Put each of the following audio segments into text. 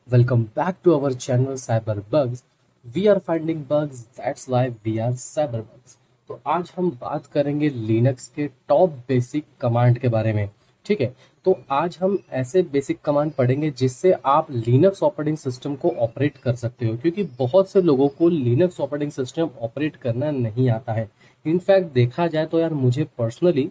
Welcome back to our channel Cyberbugs. We are finding bugs, that's why we are Cyberbugs. तो आज हम बात करेंगे लिनक्स के टॉप बेसिक कमांड के बारे में। ठीक है, तो आज हम ऐसे बेसिक कमांड पढ़ेंगे जिससे आप लिनक्स ऑपरेटिंग सिस्टम को ऑपरेट कर सकते हो, क्योंकि बहुत से लोगों को लिनक्स ऑपरेटिंग सिस्टम ऑपरेट करना नहीं आता है। इनफैक्ट देखा जाए तो यार मुझे पर्सनली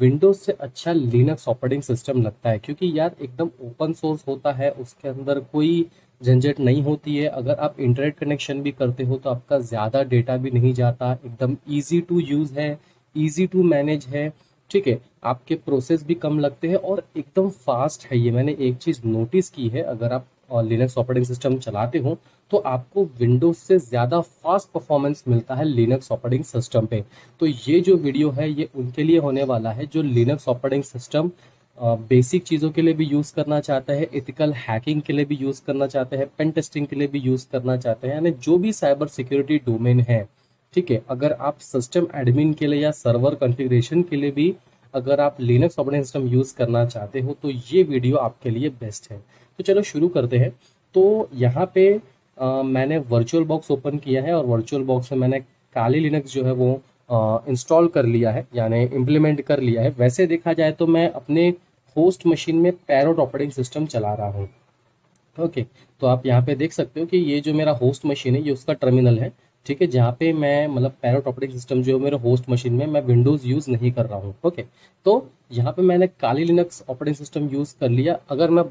विंडोज से अच्छा लिनक्स ऑपरेटिंग सिस्टम लगता है, क्योंकि यार एकदम ओपन सोर्स होता है, उसके अंदर कोई झंझट नहीं होती है। अगर आप इंटरनेट कनेक्शन भी करते हो तो आपका ज़्यादा डेटा भी नहीं जाता, एकदम इजी टू यूज़ है, इजी टू मैनेज है। ठीक है, आपके प्रोसेस भी कम लगते हैं और एकदम फास्ट है। ये मैंने एक चीज़ नोटिस की है, अगर आप लिनक्स ऑपरेटिंग सिस्टम चलाते हो तो आपको विंडोज से ज़्यादा फास्ट परफॉर्मेंस मिलता है लिनक्स ऑपरेटिंग सिस्टम पे। तो ये जो वीडियो है ये उनके लिए होने वाला है जो लिनक्स ऑपरेटिंग सिस्टम बेसिक चीज़ों के लिए भी यूज़ करना चाहते हैं, एथिकल हैकिंग के लिए भी यूज़ करना चाहते हैं, पेन टेस्टिंग के लिए भी यूज़ करना चाहते हैं, यानी जो भी साइबर सिक्योरिटी डोमेन है। ठीक है, अगर आप सिस्टम एडमिन के लिए या सर्वर कॉन्फ़िगरेशन के लिए भी अगर आप लिनक्स ऑपरेटिंग सिस्टम यूज़ करना चाहते हो तो ये वीडियो आपके लिए बेस्ट है। तो चलो शुरू करते हैं। तो यहाँ पे मैंने वर्चुअल बॉक्स ओपन किया है और वर्चुअल बॉक्स में मैंने काली लिनक्स जो है वो इंस्टॉल कर लिया है, यानी इम्प्लीमेंट कर लिया है। वैसे देखा जाए तो मैं अपने होस्ट मशीन में पैरोट ऑपरेटिंग सिस्टम चला रहा हूँ। ओके, तो आप यहाँ पे देख सकते हो कि ये जो मेरा होस्ट मशीन है ये उसका टर्मिनल है। ठीक है, जहाँ पे मैं मतलब पैरोट ऑपरेटिंग सिस्टम जो है मेरे होस्ट मशीन में, मैं विंडोज़ यूज़ नहीं कर रहा हूँ। ओके, तो यहाँ पे मैंने काली लिनक्स ऑपरेटिंग सिस्टम यूज़ कर लिया। अगर मैं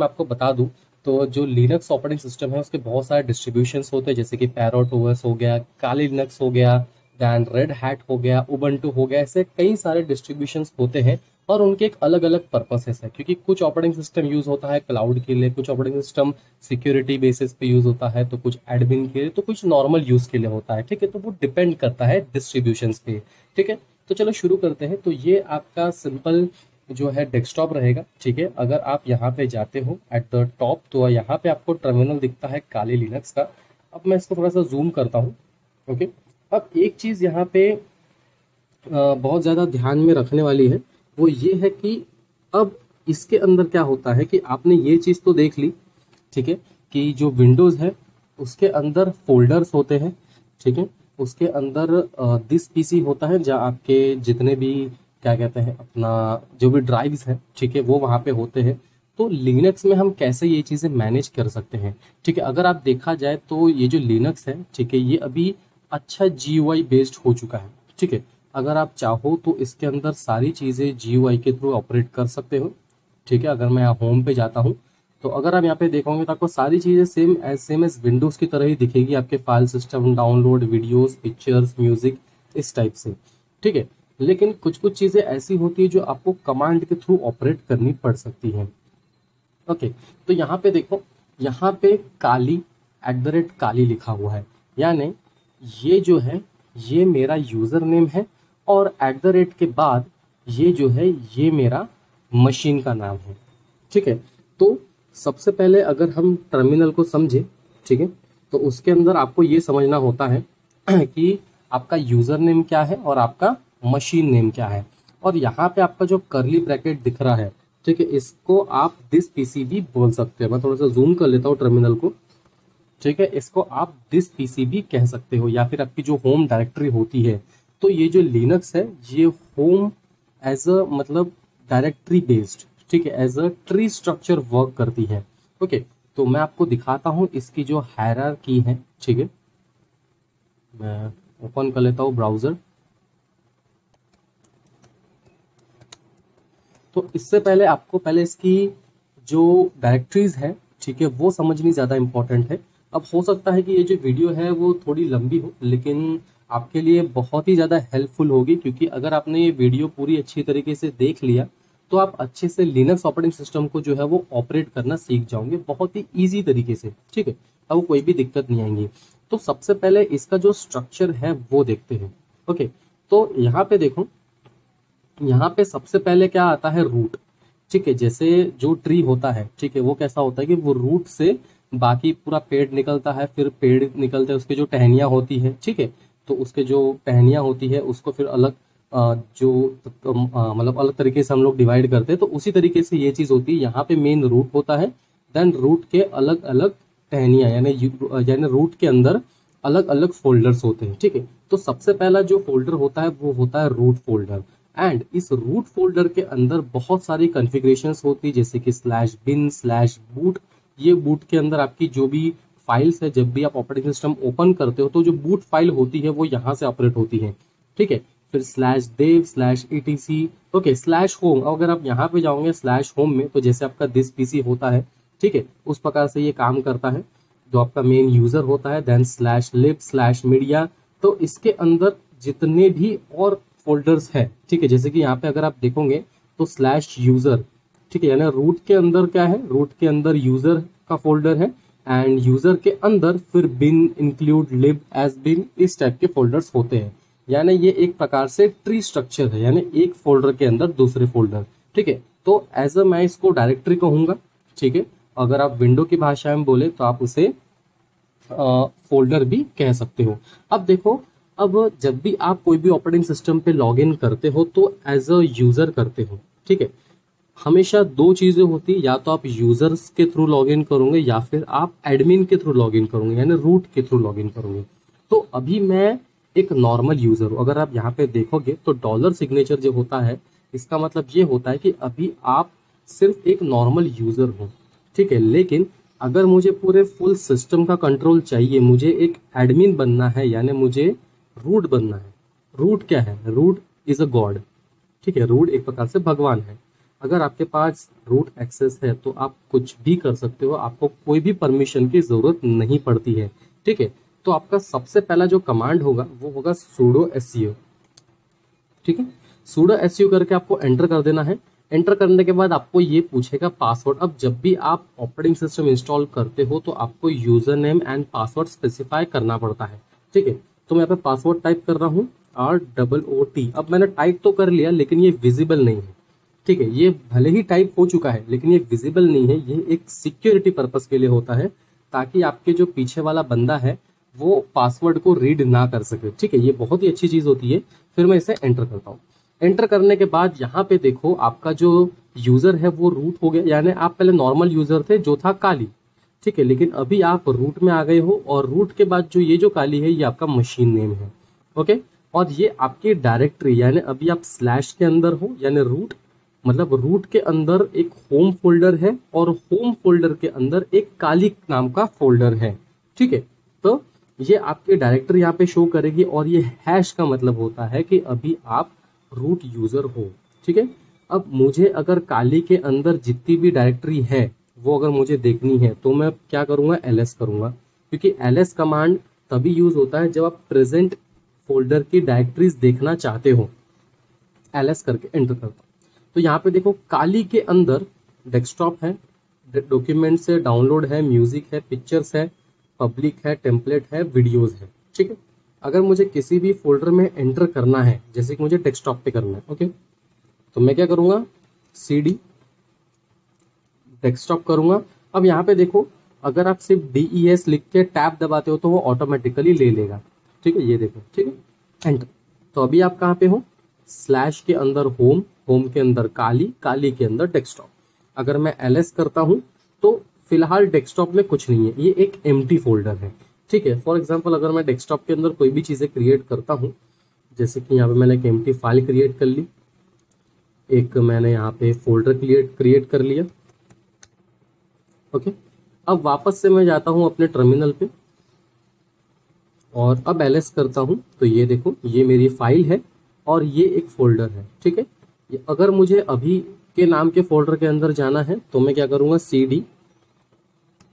आपको बता दूँ तो जो लिनक्स ऑपरेटिंग सिस्टम है उसके बहुत सारे डिस्ट्रीब्यूशंस होते हैं, जैसे कि पैरोट ओएस हो गया, काली लिनक्स हो गया, दैन रेड हैट हो गया, उबंटू हो गया। ऐसे कई सारे डिस्ट्रीब्यूशंस होते हैं और उनके एक अलग अलग पर्पसेस है, क्योंकि कुछ ऑपरेटिंग सिस्टम यूज़ होता है क्लाउड के लिए, कुछ ऑपरेटिंग सिस्टम सिक्योरिटी बेसिस पे यूज़ होता है, तो कुछ एडमिन के लिए, तो कुछ नॉर्मल यूज़ के लिए होता है। ठीक है, तो वो डिपेंड करता है डिस्ट्रीब्यूशंस पे। ठीक है, तो चलो शुरू करते हैं। तो ये आपका सिंपल जो है डेस्कटॉप रहेगा। ठीक है, अगर आप यहाँ पे जाते हो एट द टॉप तो यहाँ पे आपको टर्मिनल दिखता है काली लिनक्स का। अब मैं इसको थोड़ा सा जूम करता हूँ। ओके, अब एक चीज़ यहाँ पे बहुत ज़्यादा ध्यान में रखने वाली है, वो ये है कि अब इसके अंदर क्या होता है कि आपने ये चीज़ तो देख ली। ठीक है, कि जो विंडोज़ है उसके अंदर फोल्डर्स होते हैं। ठीक है, उसके अंदर दिस पीसी होता है, जहाँ आपके जितने भी क्या कहते हैं अपना जो भी ड्राइव्स हैं, ठीक है, वो वहाँ पे होते हैं। तो लिनक्स में हम कैसे ये चीज़ें मैनेज कर सकते हैं। ठीक है, अगर आप देखा जाए तो ये जो लिनक्स है, ठीक है, ये अभी अच्छा GUI बेस्ड हो चुका है। ठीक है, अगर आप चाहो तो इसके अंदर सारी चीज़ें GUI के थ्रू ऑपरेट कर सकते हो। ठीक है, अगर मैं यहाँ होम पे जाता हूँ तो अगर आप यहाँ पे देखोगे तो आपको सारी चीज़ें सेम एज विंडोज़ की तरह ही दिखेगी, आपके file system, download, videos, pictures, music, इस टाइप से। ठीक है, लेकिन कुछ कुछ चीज़ें ऐसी होती है जो आपको कमांड के थ्रू ऑपरेट करनी पड़ सकती हैं। ओके, तो यहाँ पे देखो, यहाँ पे काली @काली लिखा हुआ है, यानी ये जो है ये मेरा यूज़र नेम है और के बाद ये जो है ये मेरा मशीन का नाम है। ठीक है, तो सबसे पहले अगर हम टर्मिनल को समझे, ठीक है, तो उसके अंदर आपको ये समझना होता है कि आपका यूज़र नेम क्या है और आपका मशीन नेम क्या है। और यहाँ पे आपका जो करली ब्रैकेट दिख रहा है, ठीक है, इसको आप दिस पीसी भी बोल सकते हैं। मैं थोड़ा सा जूम कर लेता हूँ टर्मिनल को। ठीक है, इसको आप दिस पीसी भी कह सकते हो, या फिर आपकी जो होम डायरेक्टरी होती है। तो ये जो लिनक्स है ये होम एज अ मतलब डायरेक्टरी बेस्ड, ठीक है, as a tree structure work करती है। ओके, तो मैं आपको दिखाता हूँ इसकी जो हायरार्की है। ठीक है, मैं ओपन कर लेता हूँ ब्राउजर। तो इससे पहले आपको पहले इसकी जो डायरेक्टरीज है, ठीक है, वो समझनी ज़्यादा इंपॉर्टेंट है। अब हो सकता है कि ये जो वीडियो है वो थोड़ी लंबी हो, लेकिन आपके लिए बहुत ही ज़्यादा हेल्पफुल होगी, क्योंकि अगर आपने ये वीडियो पूरी अच्छी तरीके से देख लिया तो आप अच्छे से लिनक्स ऑपरेटिंग सिस्टम को जो है वो ऑपरेट करना सीख जाओगे बहुत ही ईजी तरीके से। ठीक है, अब कोई भी दिक्कत नहीं आएंगी। तो सबसे पहले इसका जो स्ट्रक्चर है वो देखते हैं। ओके, तो यहाँ पे देखो, यहाँ पे सबसे पहले क्या आता है, रूट। ठीक है, जैसे जो ट्री होता है, ठीक है, वो कैसा होता है कि वो रूट से बाकी पूरा पेड़ निकलता है, फिर पेड़ निकलते हैं उसके जो टहनियाँ होती है। ठीक है, तो उसके जो टहनियाँ होती है उसको फिर अलग मतलब अलग तरीके से हम लोग डिवाइड करते हैं। तो उसी तरीके से ये चीज़ होती है, यहाँ पे मेन रूट होता है, देन रूट के अलग अलग टहनियाँ यानी रूट के अंदर अलग अलग फोल्डर्स होते हैं। ठीक है, तो सबसे पहला जो फोल्डर होता है वो होता है रूट फोल्डर। एंड इस रूट फोल्डर के अंदर बहुत सारी कॉन्फ़िगरेशंस होती है, जैसे कि /bin/boot। ये बूट के अंदर आपकी जो भी फाइल्स है, जब भी आप ऑपरेटिंग सिस्टम ओपन करते हो तो जो बूट फाइल होती है वो यहाँ से ऑपरेट होती है। ठीक है, फिर /dev/etc। ओके, /home, अगर आप यहाँ पे जाओगे /home में, तो जैसे आपका दिस पीसी होता है, ठीक है, उस प्रकार से ये काम करता है, जो आपका मेन यूजर होता है। Then /lib/media। तो इसके अंदर जितने भी और फोल्डर्स है, ठीक है, जैसे कि यहाँ पे अगर आप देखोगे तो /user, ठीक है, यानी रूट के अंदर क्या है, रूट के अंदर यूजर का फोल्डर है, एंड यूजर के अंदर फिर bin, include, lib, as bin, इस टाइप के फोल्डर्स होते हैं। यानी ये एक प्रकार से ट्री स्ट्रक्चर है, यानी एक फोल्डर के अंदर दूसरे फोल्डर। ठीक है, तो एज अ मैं इसको डायरेक्टरी कहूंगा। ठीक है, अगर आप विंडो की भाषा में बोले तो आप उसे फोल्डर भी कह सकते हो। अब देखो, अब जब भी आप कोई भी ऑपरेटिंग सिस्टम पे लॉग इन करते हो तो एज अ यूजर करते हो। ठीक है, हमेशा दो चीजें होती है, या तो आप यूजर्स के थ्रू लॉग इन करोगे या फिर आप एडमिन के थ्रू लॉग इन करोगे, यानी रूट के थ्रू लॉग इन करोगे। तो अभी मैं एक नॉर्मल यूजर हूँ। अगर आप यहाँ पे देखोगे तो $सिग्नेचर जो होता है, इसका मतलब ये होता है कि अभी आप सिर्फ एक नॉर्मल यूजर हो। ठीक है, लेकिन अगर मुझे पूरे फुल सिस्टम का कंट्रोल चाहिए, मुझे एक एडमिन बनना है, यानी मुझे रूट बनना है। रूट क्या है? Root is a god. ठीक है, रूट एक प्रकार से भगवान है। अगर आपके पास रूट एक्सेस है तो आप कुछ भी कर सकते हो, आपको कोई भी परमिशन की जरूरत नहीं पड़ती है। ठीक है, तो आपका सबसे पहला जो कमांड होगा वो होगा sudo su। ठीक है, sudo su करके आपको एंटर कर देना है। एंटर करने के बाद आपको ये पूछेगा पासवर्ड। अब जब भी आप ऑपरेटिंग सिस्टम इंस्टॉल करते हो तो आपको user name and password specify करना पड़ता है। ठीक है, तो मैं यहाँ पे पासवर्ड टाइप कर रहा हूँ ROOT। अब मैंने टाइप तो कर लिया, लेकिन ये विजिबल नहीं है। ठीक है, ये भले ही टाइप हो चुका है लेकिन ये विजिबल नहीं है। ये एक सिक्योरिटी पर्पस के लिए होता है, ताकि आपके जो पीछे वाला बंदा है वो पासवर्ड को रीड ना कर सके। ठीक है, ये बहुत ही अच्छी चीज होती है। फिर मैं इसे एंटर करता हूँ। एंटर करने के बाद यहाँ पे देखो, आपका जो यूजर है वो रूट हो गया, यानी आप पहले नॉर्मल यूजर थे जो था काली। ठीक है, लेकिन अभी आप रूट में आ गए हो, और रूट के बाद जो ये जो काली है ये आपका मशीन नेम है। ओके, और ये आपकी डायरेक्टरी, यानी अभी आप स्लैश के अंदर हो, यानी रूट मतलब रूट के अंदर एक होम फोल्डर है, और होम फोल्डर के अंदर एक काली नाम का फोल्डर है। ठीक है, तो ये आपकी डायरेक्टरी यहाँ पे शो करेगी, और ये हैश का मतलब होता है कि अभी आप रूट यूजर हो। ठीक है, अब मुझे अगर काली के अंदर जितनी भी डायरेक्टरी है वो अगर मुझे देखनी है तो मैं क्या करूँगा, ls करूँगा, क्योंकि ls कमांड तभी यूज होता है जब आप प्रेजेंट फोल्डर की डायरेक्टरीज देखना चाहते हो। ls करके एंटर करता हूँ, तो यहाँ पे देखो काली के अंदर डेस्कटॉप है, डॉक्यूमेंट्स है, डाउनलोड है, म्यूजिक है, पिक्चर्स है, पब्लिक है, टेम्पलेट है, वीडियोस है। ठीक है, अगर मुझे किसी भी फोल्डर में एंटर करना है, जैसे कि मुझे डेस्कटॉप पे करना है, ओके, तो मैं क्या करूँगा, cd डेस्कटॉप करूँगा। अब यहाँ पे देखो, अगर आप सिर्फ DES लिख के टैब दबाते हो तो वो ऑटोमेटिकली ले लेगा। ठीक है, ये देखो, ठीक है, एंटर। तो अभी आप कहाँ पे हो, स्लैश के अंदर होम, होम के अंदर काली, काली के अंदर डेस्कटॉप। अगर मैं ls करता हूँ तो फिलहाल डेस्कटॉप में कुछ नहीं है, ये एक एम्प्टी फोल्डर है। ठीक है, फॉर एग्जांपल अगर मैं डेस्कटॉप के अंदर कोई भी चीज़ें क्रिएट करता हूँ, जैसे कि यहाँ पे मैंने एक एम्प्टी फाइल क्रिएट कर ली, एक मैंने यहाँ पे फोल्डर क्रिएट कर लिया। ओके, अब वापस से मैं जाता हूँ अपने टर्मिनल पे, और अब ls करता हूँ तो ये देखो, ये मेरी फाइल है और ये एक फोल्डर है। ठीक है, अगर मुझे अभी के नाम के फोल्डर के अंदर जाना है तो मैं क्या करूँगा, cd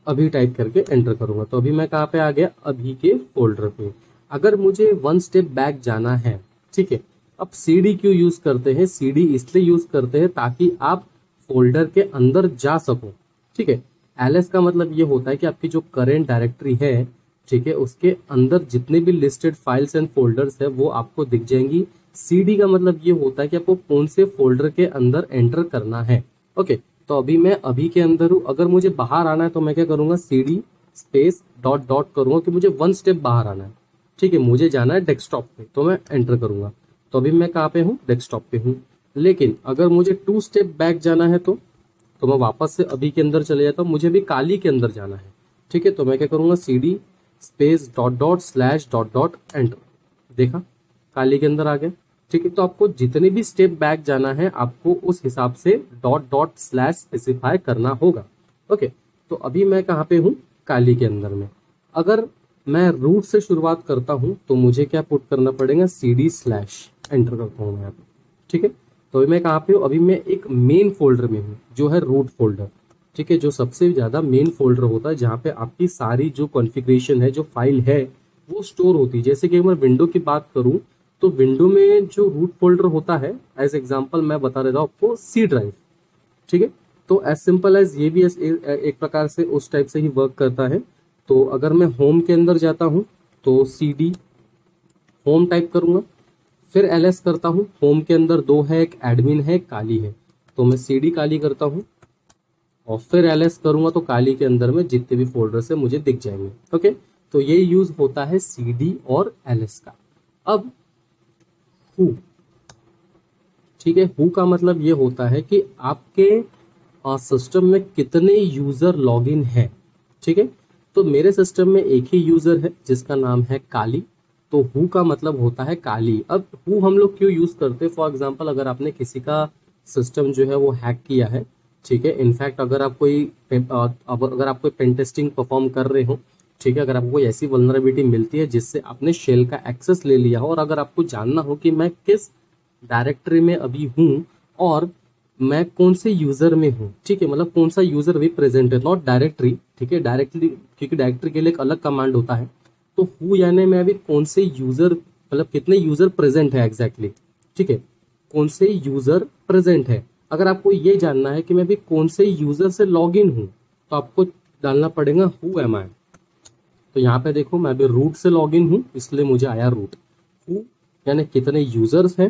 अभी टाइप करके एंटर करूँगा। तो अभी मैं कहाँ पे आ गया, अभी के फोल्डर पे। अगर मुझे वन स्टेप बैक जाना है, ठीक है, अब cd क्यों यूज़ करते हैं, cd इसलिए यूज़ करते हैं ताकि आप फोल्डर के अंदर जा सको। ठीक है, ls का मतलब ये होता है कि आपकी जो करेंट डायरेक्टरी है, ठीक है, उसके अंदर जितने भी लिस्टेड फाइल्स एंड फोल्डर्स है वो आपको दिख जाएंगी। cd का मतलब ये होता है कि आपको कौन से फोल्डर के अंदर एंटर करना है। ओके, तो अभी मैं अभी के अंदर हूँ। अगर मुझे बाहर आना है तो मैं क्या करूँगा, cd स्पेस डॉट डॉट करूँगा कि मुझे वन स्टेप बाहर आना है। ठीक है, मुझे जाना है डेस्कटॉप पे, तो मैं एंटर करूँगा। तो अभी मैं कहाँ पे हूँ, डेस्कटॉप पे हूँ। लेकिन अगर मुझे 2 स्टेप बैक जाना है तो तो मैं वापस से अभी के अंदर चले जाता हूँ, मुझे भी काली के अंदर जाना है। ठीक है, तो मैं क्या करूँगा, CD space dot dot slash dot dot enter, देखा काली के अंदर आ गया। ठीक है, तो आपको जितने भी स्टेप बैक जाना है आपको उस हिसाब से डॉट डॉट स्लैश स्पेसिफाई करना होगा। ओके, तो अभी मैं कहाँ पे हूँ, काली के अंदर में। अगर मैं रूट से शुरुआत करता हूँ तो मुझे क्या पुट करना पड़ेगा, CD स्लैश एंटर करता हूँ मैं यहाँ पे। ठीक है, तो अभी मैं कहाँ पे हूँ, अभी मैं एक मेन फोल्डर में हूँ जो है रूट फोल्डर। ठीक है, जो सबसे ज़्यादा मेन फोल्डर होता है जहाँ पे आपकी सारी जो कॉन्फ़िगरेशन है, जो फाइल है वो स्टोर होती है। जैसे कि मैं विंडो की बात करूँ तो विंडो में जो रूट फोल्डर होता है, एज एग्जाम्पल मैं बता देता हूँ आपको, C ड्राइव। ठीक है, तो एज सिंपल एज ये भी एक प्रकार से उस टाइप से ही वर्क करता है। तो अगर मैं होम के अंदर जाता हूँ तो CD होम टाइप करूँगा, फिर LS करता हूँ। होम के अंदर दो है, एक एडमिन है, एक काली है, तो मैं CD काली करता हूँ और फिर LS करूँगा तो काली के अंदर में जितने भी फोल्डर्स है मुझे दिख जाएंगे। ओके, तो ये यूज होता है CD और LS का। अब हु, ठीक है, हु का मतलब ये होता है कि आपके सिस्टम में कितने यूजर लॉगिन है। ठीक है, तो मेरे सिस्टम में एक ही यूजर है जिसका नाम है काली, तो हु का मतलब होता है काली। अब हु हम लोग क्यों यूज करते हैं, फॉर एग्जांपल अगर आपने किसी का सिस्टम जो है वो हैक किया है, ठीक है, इनफैक्ट अगर आप कोई अगर आप कोई पेन टेस्टिंग परफॉर्म कर रहे हो, ठीक है, अगर आपको कोई ऐसी वल्नरेबिलिटी मिलती है जिससे आपने शेल का एक्सेस ले लिया हो, और अगर आपको जानना हो कि मैं किस डायरेक्टरी में अभी हूँ और मैं कौन से यूजर में हूँ, ठीक है, मतलब कौन सा यूजर भी प्रेजेंट है, नॉट डायरेक्टरी। ठीक है, डायरेक्टली, क्योंकि डायरेक्टरी के लिए एक अलग कमांड होता है। तो हु यानी मैं अभी कौन से यूजर, मतलब कितने यूजर प्रेजेंट है एग्जैक्टली। ठीक है, कौन से यूजर प्रेजेंट है। अगर आपको ये जानना है कि मैं अभी कौन से यूजर से लॉग इन हूँ तो आपको डालना पड़ेगा हु एम आई। तो यहाँ पे देखो मैं अभी रूट से लॉग इन हूँ इसलिए मुझे आया रूट। हु यानी कितने यूजर्स हैं,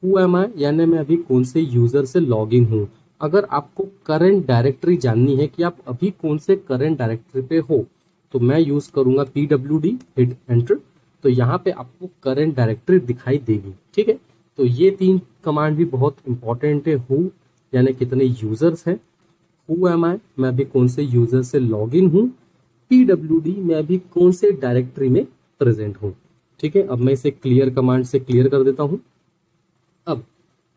हु एम आई यानी मैं अभी कौन से यूजर से लॉग इन हूँ। अगर आपको करंट डायरेक्टरी जाननी है कि आप अभी कौन से करंट डायरेक्टरी पे हो तो मैं यूज करूंगा PWD, हिट एंटर, तो यहाँ पे आपको करंट डायरेक्टरी दिखाई देगी। ठीक है, तो ये तीन कमांड भी बहुत इंपॉर्टेंट है। हु यानी कितने यूजर्स हैं, हु एम आई मैं अभी कौन से यूजर से लॉग इन हूँ, PWD मैं अभी कौन से डायरेक्टरी में प्रेजेंट हूँ। ठीक है, अब मैं इसे क्लियर कमांड से क्लियर कर देता हूँ। अब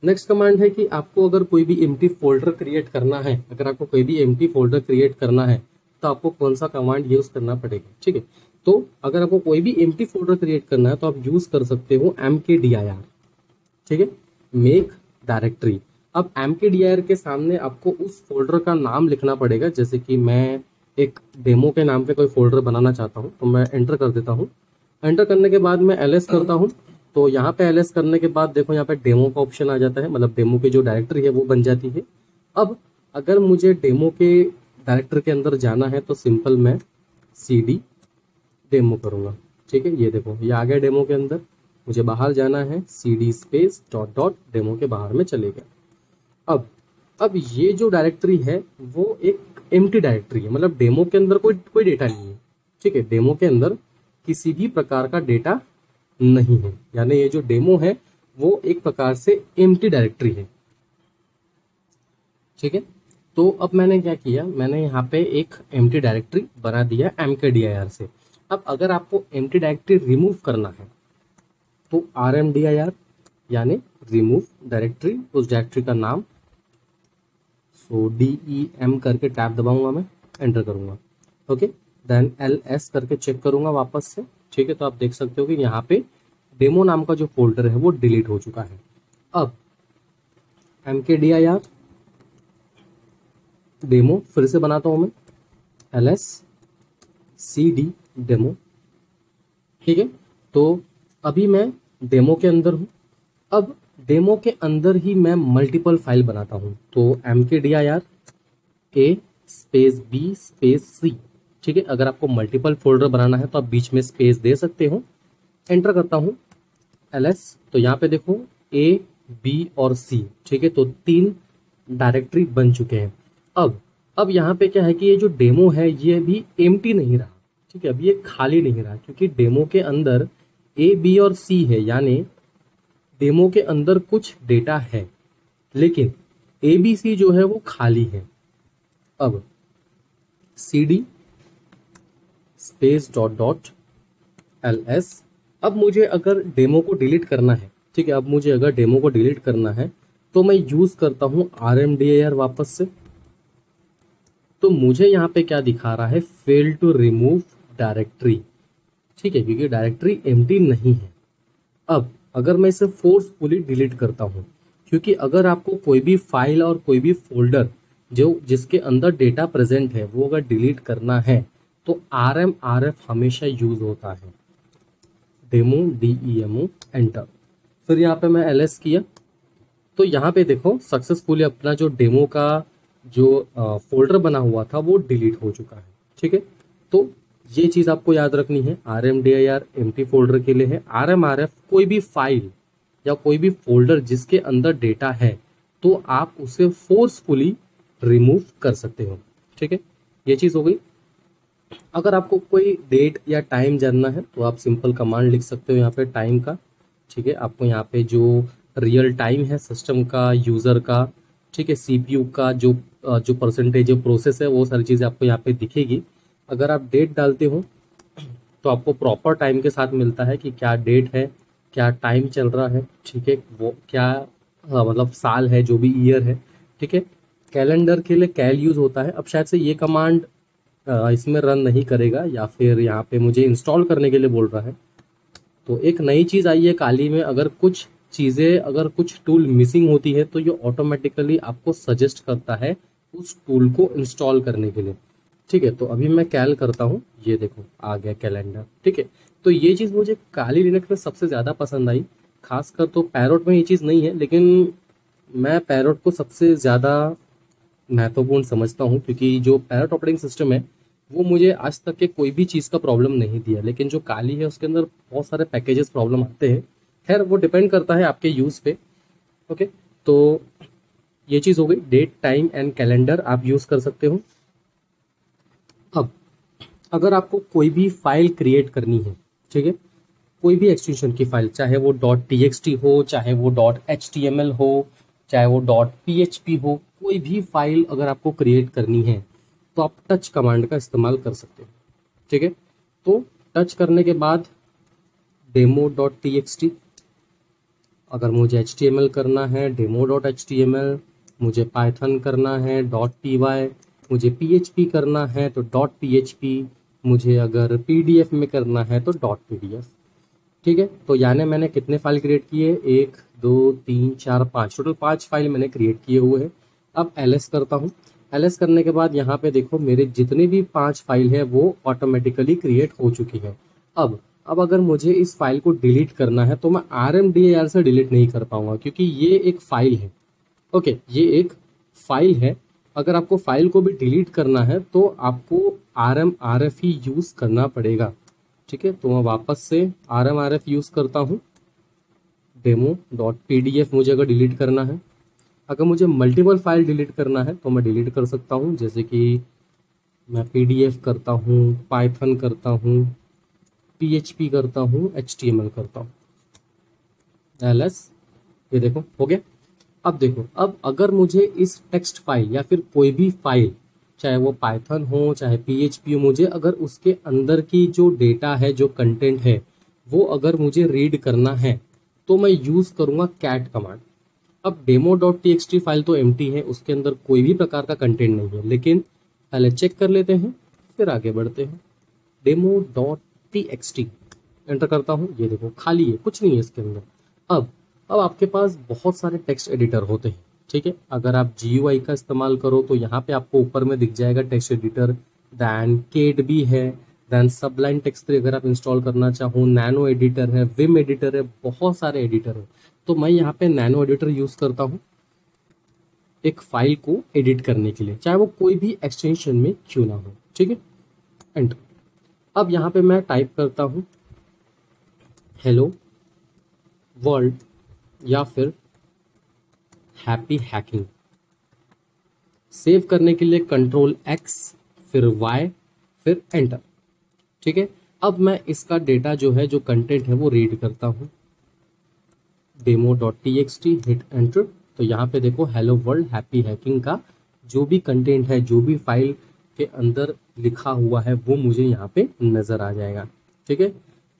नेक्स्ट कमांड है कि आपको अगर कोई भी एम्प्टी फोल्डर क्रिएट करना है, अगर आपको कोई भी एम्प्टी फोल्डर क्रिएट करना है तो आपको कौन सा कमांड यूज करना पड़ेगा। ठीक है, तो अगर आपको कोई भी एम्प्टी फोल्डर क्रिएट करना है तो आप यूज कर सकते हो mkdir। ठीक है, मेक डायरेक्टरी। अब mkdir के सामने आपको उस फोल्डर का नाम लिखना पड़ेगा। जैसे कि मैं एक डेमो के नाम पे कोई फोल्डर बनाना चाहता हूँ तो मैं एंटर कर देता हूँ। एंटर करने के बाद मैं LS करता हूँ, तो यहाँ पे LS करने के बाद देखो यहाँ पे डेमो का ऑप्शन आ जाता है, मतलब डेमो की जो डायरेक्टरी है वो बन जाती है। अब अगर मुझे डेमो के डायरेक्टरी के अंदर जाना है तो सिंपल मैं CD डेमो करूँगा। ठीक है, ये देखो ये आ गया डेमो के अंदर। मुझे बाहर जाना है, CD space dot dot demo के बाहर में चले गया। अब ये जो डायरेक्टरी है वो एक एम्प्टी डायरेक्टरी है, मतलब डेमो के अंदर कोई डेटा नहीं है। ठीक है, डेमो के अंदर किसी भी प्रकार का डेटा नहीं है, यानी ये जो डेमो है वो एक प्रकार से एम्प्टी डायरेक्टरी है। ठीक है, तो अब मैंने क्या किया, मैंने यहाँ पे एक एम्प्टी डायरेक्टरी बना दिया mkdir से। अब अगर आपको एम्प्टी डायरेक्टरी रिमूव करना है तो rmdir यानी रिमूव डायरेक्टरी, उस डायरेक्टरी का नाम, सो DEM करके टैब दबाऊंगा मैं, एंटर करूंगा। ओके, देन LS करके चेक करूंगा वापस से। ठीक है, तो आप देख सकते हो कि यहाँ पे डेमो नाम का जो फोल्डर है वो डिलीट हो चुका है। अब mkdir डेमो फिर से बनाता हूं मैं, LS CD डेमो। ठीक है, तो अभी मैं डेमो के अंदर हूं। अब डेमो के अंदर ही मैं मल्टीपल फाइल बनाता हूं, तो mkdir A space B space C। ठीक है, अगर आपको मल्टीपल फोल्डर बनाना है तो आप बीच में स्पेस दे सकते हो। एंटर करता हूं LS, तो यहाँ पे देखो A B और C। ठीक है, तो 3 डायरेक्टरी बन चुके हैं। अब यहाँ पे क्या है कि ये जो डेमो है ये भी एम्प्टी नहीं रहा। ठीक है, अभी ये खाली नहीं रहा क्योंकि डेमो के अंदर A B और C है, यानी डेमो के अंदर कुछ डेटा है लेकिन ABC जो है वो खाली है। अब cd space dot dot ls। अब मुझे अगर डेमो को डिलीट करना है, ठीक है, अब मुझे अगर डेमो को डिलीट करना है तो मैं यूज करता हूं rmdir वापस से। तो मुझे यहाँ पे क्या दिखा रहा है, फेल टू रिमूव डायरेक्टरी, ठीक है, क्योंकि डायरेक्टरी एम्प्टी नहीं है। अब अगर मैं इसे फोर्सफुली डिलीट करता हूँ, क्योंकि अगर आपको कोई भी फाइल और कोई भी फोल्डर जो जिसके अंदर डेटा प्रेजेंट है वो अगर डिलीट करना है तो RMRF हमेशा यूज होता है, डेमो DEMO एंटर। फिर यहाँ पे मैं ls किया तो यहाँ पे देखो सक्सेसफुली अपना जो डेमो का जो फोल्डर बना हुआ था वो डिलीट हो चुका है, ठीक है। तो ये चीज़ आपको याद रखनी है, RMDIR एम्प्टी फोल्डर के लिए है, RMRF कोई भी फाइल या कोई भी फोल्डर जिसके अंदर डेटा है तो आप उसे फोर्सफुली रिमूव कर सकते हो, ठीक है। ये चीज़ हो गई। अगर आपको कोई डेट या टाइम जानना है तो आप सिंपल कमांड लिख सकते हो यहाँ पे टाइम का, ठीक है। आपको यहाँ पे जो रियल टाइम है सिस्टम का, यूज़र का, ठीक है, CPU का जो परसेंटेज जो प्रोसेस है वो सारी चीज़ें आपको यहाँ पे दिखेगी। अगर आप डेट डालते हो तो आपको प्रॉपर टाइम के साथ मिलता है कि क्या डेट है, क्या टाइम चल रहा है, ठीक है, वो क्या मतलब साल है, जो भी ईयर है, ठीक है। कैलेंडर के लिए कैल यूज़ होता है। अब शायद से ये कमांड इसमें रन नहीं करेगा या फिर यहाँ पे मुझे इंस्टॉल करने के लिए बोल रहा है। तो एक नई चीज़ आई है काली में, अगर कुछ चीज़ें, अगर कुछ टूल मिसिंग होती है तो ये ऑटोमेटिकली आपको सजेस्ट करता है उस टूल को इंस्टॉल करने के लिए, ठीक है। तो अभी मैं कैल करता हूँ, ये देखो आ गया कैलेंडर, ठीक है। तो ये चीज़ मुझे काली लिनक्स में सबसे ज़्यादा पसंद आई, खासकर तो पैरोट में ये चीज़ नहीं है, लेकिन मैं पैरोट को सबसे ज़्यादा महत्वपूर्ण समझता हूँ क्योंकि जो पैरोट ऑपरेटिंग सिस्टम है वो मुझे आज तक के कोई भी चीज़ का प्रॉब्लम नहीं दिया, लेकिन जो काली है उसके अंदर बहुत सारे पैकेजेस प्रॉब्लम आते हैं। खैर वो डिपेंड करता है आपके यूज़ पे, ओके। तो ये चीज़ हो गई, डेट टाइम एंड कैलेंडर आप यूज़ कर सकते हो। अब अगर आपको कोई भी फाइल क्रिएट करनी है, ठीक है, कोई भी एक्सटेंशन की फाइल, चाहे वो .txt हो, चाहे वो .html हो, चाहे वो .php हो, कोई भी फाइल अगर आपको क्रिएट करनी है तो आप टच कमांड का इस्तेमाल कर सकते हो, ठीक है। तो टच करने के बाद demo.txt, अगर मुझे HTML करना है demo.html, मुझे पाइथन करना है .py, मुझे PHP करना है तो .php, मुझे अगर PDF में करना है तो .pdf, ठीक है। तो यानी मैंने कितने फाइल क्रिएट किए, 1 2 3 4 5, टोटल 5 फाइल मैंने क्रिएट किए हुए हैं। अब ls करता हूँ। ls करने के बाद यहाँ पे देखो मेरे जितने भी 5 फाइल है वो ऑटोमेटिकली क्रिएट हो चुकी है। अब अगर मुझे इस फाइल को डिलीट करना है तो मैं RMDIR से डिलीट नहीं कर पाऊंगा क्योंकि ये एक फाइल है, ओके, ये एक फाइल है। अगर आपको फाइल को भी डिलीट करना है तो आपको RMRF ही यूज़ करना पड़ेगा, ठीक है। तो मैं वापस से RMRF यूज़ करता हूँ, demo.pdf मुझे अगर डिलीट करना है। अगर मुझे मल्टीपल फाइल डिलीट करना है तो मैं डिलीट कर सकता हूँ, जैसे कि मैं PDF करता हूँ, पाइथन करता हूँ, PHP करता हूँ, HTML करता हूँ, ls, ये देखो हो गया। अब देखो, अब अगर मुझे इस टेक्स्ट फाइल या फिर कोई भी फाइल, चाहे वो पाइथन हो चाहे PHP हो, मुझे अगर उसके अंदर की जो डेटा है, जो कंटेंट है, वो अगर मुझे रीड करना है तो मैं यूज़ करूँगा कैट कमांड। अब demo.txt फाइल तो एम्प्टी है, उसके अंदर कोई भी प्रकार का कंटेंट नहीं है, लेकिन पहले चेक कर लेते हैं फिर आगे बढ़ते हैं। demo.txt एंटर करता हूँ, ये देखो खाली है, कुछ नहीं है इसके अंदर। अब आपके पास बहुत सारे टेक्स्ट एडिटर होते हैं, ठीक है। अगर आप GUI का इस्तेमाल करो तो यहाँ पे आपको ऊपर में दिख जाएगा टेक्स्ट एडिटर, दैन केट भी है, दैन सबलाइन टेक्स्ट 3 अगर आप इंस्टॉल करना चाहो, नैनो एडिटर है, विम एडिटर है, बहुत सारे एडिटर है। तो मैं यहाँ पे नैनो एडिटर यूज़ करता हूँ एक फाइल को एडिट करने के लिए, चाहे वो कोई भी एक्सटेंशन में क्यों ना हो, ठीक है, एंटर। अब यहाँ पे मैं टाइप करता हूँ हेलो वर्ल्ड या फिर हैप्पी हैकिंग। सेव करने के लिए Ctrl+X फिर Y फिर एंटर, ठीक है। अब मैं इसका डेटा जो है, जो कंटेंट है वो रीड करता हूँ, demo.txt, हिट एंटर। तो यहाँ पे देखो हेलो वर्ल्ड हैप्पी हैकिंग का जो भी कंटेंट है, जो भी फाइल के अंदर लिखा हुआ है वो मुझे यहाँ पे नजर आ जाएगा। ठीक है,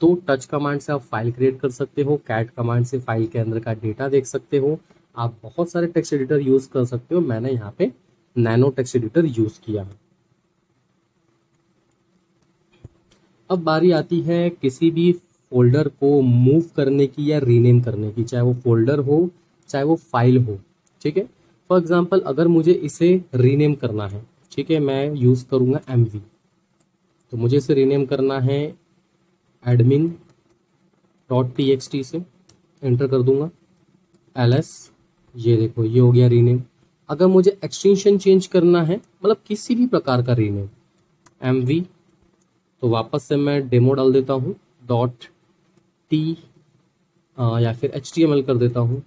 तो टच कमांड से आप फाइल क्रिएट कर सकते हो, कैट कमांड से फाइल के अंदर का डेटा देख सकते हो, आप बहुत सारे टेक्स्ट एडिटर यूज कर सकते हो। मैंने यहाँ पे नैनो टेक्स्ट एडिटर यूज किया है। अब बारी आती है किसी भी फोल्डर को मूव करने की या रीनेम करने की, चाहे वो फोल्डर हो चाहे वो फाइल हो। ठीक है, फॉर एग्जांपल अगर मुझे इसे रीनेम करना है, ठीक है, मैं यूज करूंगा MV। तो मुझे इसे रीनेम करना है admin.txt से, एंटर कर दूंगा ls। ये देखो ये हो गया रीनेम। अगर मुझे एक्सटेंशन चेंज करना है, मतलब किसी भी प्रकार का रीनेम, MV, तो वापस से मैं डेमो डाल देता हूँ .t या फिर HTML कर देता हूँ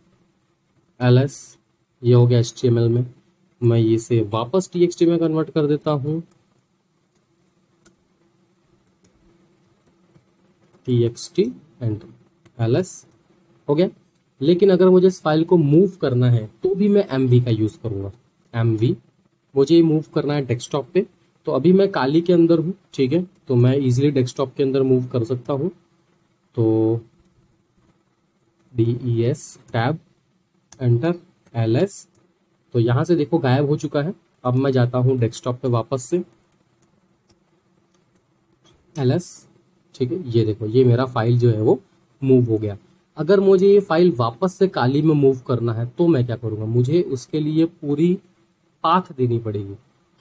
ls। ये हो गया HTML में। मैं इसे वापस txt में कन्वर्ट कर देता हूँ txt, एंटर, ls हो गया। लेकिन अगर मुझे इस फाइल को मूव करना है तो भी मैं MV का यूज करूंगा। MV मुझे मूव करना है डेस्कटॉप पे, तो अभी मैं काली के अंदर हूँ। ठीक है, तो मैं इजीली डेस्कटॉप के अंदर मूव कर सकता हूँ। तो DES टैब, एंटर, LS। तो यहाँ से देखो गायब हो चुका है। अब मैं जाता हूँ डेस्कटॉप पे वापस से, LS। ठीक है, ये देखो ये मेरा फाइल जो है वो मूव हो गया। अगर मुझे ये फाइल वापस से काली में मूव करना है तो मैं क्या करूँगा, मुझे उसके लिए पूरी पाथ देनी पड़ेगी।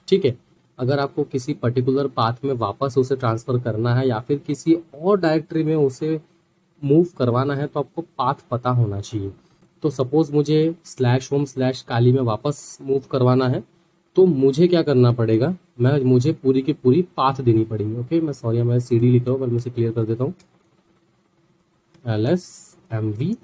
ठीक है, अगर आपको किसी पर्टिकुलर पाथ में वापस उसे ट्रांसफ़र करना है या फिर किसी और डायरेक्टरी में उसे मूव करवाना है तो आपको पाथ पता होना चाहिए। तो सपोज़ मुझे /home/काली में वापस मूव करवाना है तो मुझे क्या करना पड़ेगा, मुझे पूरी की पूरी पाथ देनी पड़ेगी। ओके, मैं सॉरी मैं CD लिख रहा हूँ, पर मैं इसे क्लियर कर देता हूँ, ls mv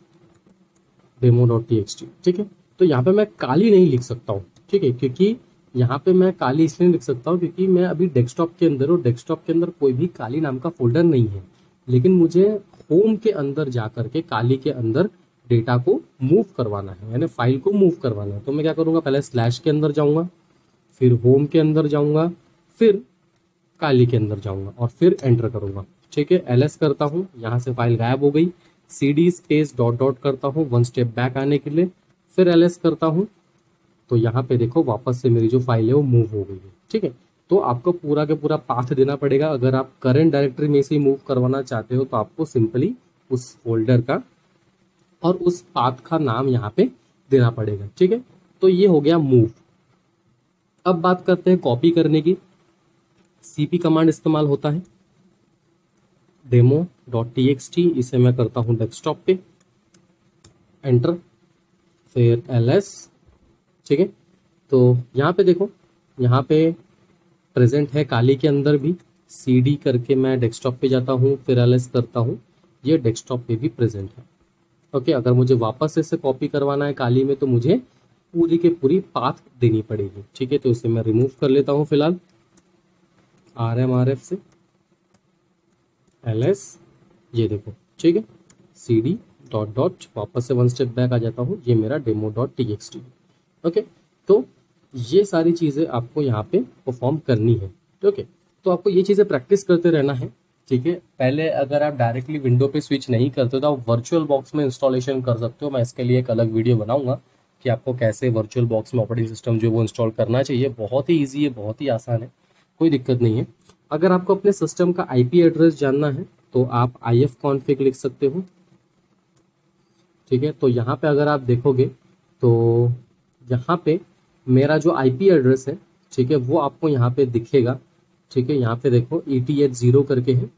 demo.txt। ठीक है, तो यहाँ पे मैं काली नहीं लिख सकता हूँ। ठीक है, क्योंकि यहाँ पे मैं काली इसलिए लिख सकता हूँ क्योंकि मैं अभी डेस्कटॉप के अंदर हूँ। डेस्कटॉप के अंदर कोई भी काली नाम का फोल्डर नहीं है, लेकिन मुझे होम के अंदर जा करके काली के अंदर डेटा को मूव करवाना है, यानी फाइल को मूव करवाना है। तो मैं क्या करूँगा, पहले स्लैश के अंदर जाऊँगा, फिर होम के अंदर जाऊँगा, फिर काली के अंदर जाऊँगा और फिर एंटर करूँगा। ठीक है, LS करता हूँ, यहाँ से फाइल गायब हो गई। CD स्पेस डॉट डॉट करता हूँ 1 स्टेप बैक आने के लिए, फिर LS करता हूँ। तो यहाँ पे देखो वापस से मेरी जो फाइल है वो मूव हो गई है। ठीक है, तो आपको पूरा का पूरा पाथ देना पड़ेगा। अगर आप करंट डायरेक्टरी में से मूव करवाना चाहते हो तो आपको सिंपली उस फोल्डर का और उस पाथ का नाम यहाँ पे देना पड़ेगा। ठीक है, तो ये हो गया मूव। अब बात करते हैं कॉपी करने की। CP कमांड इस्तेमाल होता है, demo.txt, इसे मैं करता हूँ डेस्कटॉप पे, एंटर, फिर LS। ठीक है, तो यहाँ पे देखो, यहाँ पे प्रेजेंट है काली के अंदर भी। CD करके मैं डेस्कटॉप पे जाता हूँ, फिर LS करता हूँ, ये डेस्कटॉप पे भी प्रेजेंट है। ओके, अगर मुझे वापस से इसे कॉपी करवाना है काली में तो मुझे पूरी के पूरी पाथ देनी पड़ेगी। ठीक है, तो इसे मैं रिमूव कर लेता हूँ फिलहाल RMRF से, LS, ये देखो। ठीक है, CD डॉट डॉट, वापस से 1 स्टेप बैक आ जाता हूँ, ये मेरा demo.txt। ओके, तो ये सारी चीज़ें आपको यहाँ पे परफॉर्म करनी है। ओके, तो आपको ये चीज़ें प्रैक्टिस करते रहना है। ठीक है, पहले अगर आप डायरेक्टली विंडो पे स्विच नहीं करते तो आप वर्चुअल बॉक्स में इंस्टॉलेशन कर सकते हो। मैं इसके लिए एक अलग वीडियो बनाऊंगा कि आपको कैसे वर्चुअल बॉक्स में ऑपरेटिंग सिस्टम जो वो इंस्टॉल करना चाहिए। बहुत ही ईजी है, बहुत ही आसान है, कोई दिक्कत नहीं है। अगर आपको अपने सिस्टम का IP एड्रेस जानना है तो आप ifconfig लिख सकते हो। ठीक है, तो यहाँ पे अगर आप देखोगे तो यहाँ पे मेरा जो IP एड्रेस है, ठीक है, वो आपको यहाँ पे दिखेगा। ठीक है, यहाँ पे देखो ETH0 करके है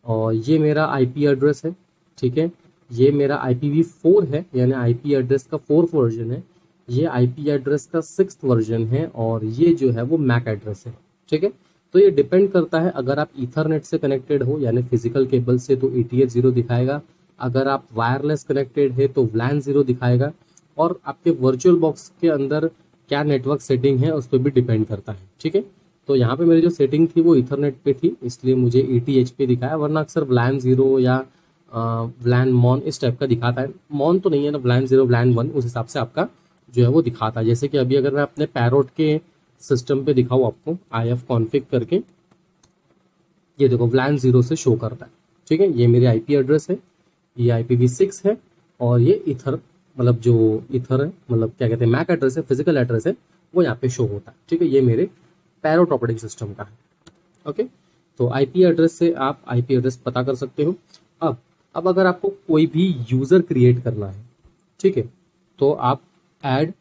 और ये मेरा IP एड्रेस है। ठीक है, ये मेरा IPv4 है, यानी IP एड्रेस का 4th वर्जन है। ये IP एड्रेस का 6th वर्जन है और ये जो है वो मैक एड्रेस है। ठीक है, तो ये डिपेंड करता है, अगर आप ईथरनेट से कनेक्टेड हो यानी फिजिकल केबल से तो ETH0 दिखाएगा, अगर आप वायरलेस कनेक्टेड है तो WLAN 0 दिखाएगा, और आपके वर्चुअल बॉक्स के अंदर क्या नेटवर्क सेटिंग है उस पर भी डिपेंड करता है। ठीक है, तो यहाँ पे मेरी जो सेटिंग थी वो ईथरनेट पे थी, इसलिए मुझे ETH पे दिखाया, वरना अक्सर WLAN 0 या WLAN MON इस टाइप का दिखाता है। MON तो नहीं है ना, WLAN 0 WLAN 1 उस हिसाब से आपका जो है वो दिखाता है। जैसे कि अभी अगर मैं अपने पैरोट के सिस्टम पे दिखाऊँ आपको IF कॉन्फ़िग करके, ये देखो WLAN 0 से शो करता है। ठीक है, ये मेरी IP एड्रेस है, ये IPv6 है, और ये ईथर मतलब जो ईथर है मतलब क्या कहते हैं मैक एड्रेस है, फिजिकल एड्रेस है, वो यहाँ पे शो होता है। ठीक है, ये मेरे पैरोट ऑपरेटिंग सिस्टम का है। ओके, तो IP एड्रेस से आप IP एड्रेस पता कर सकते हो। अब अगर आपको कोई भी यूज़र क्रिएट करना है, ठीक है, तो आप ऐड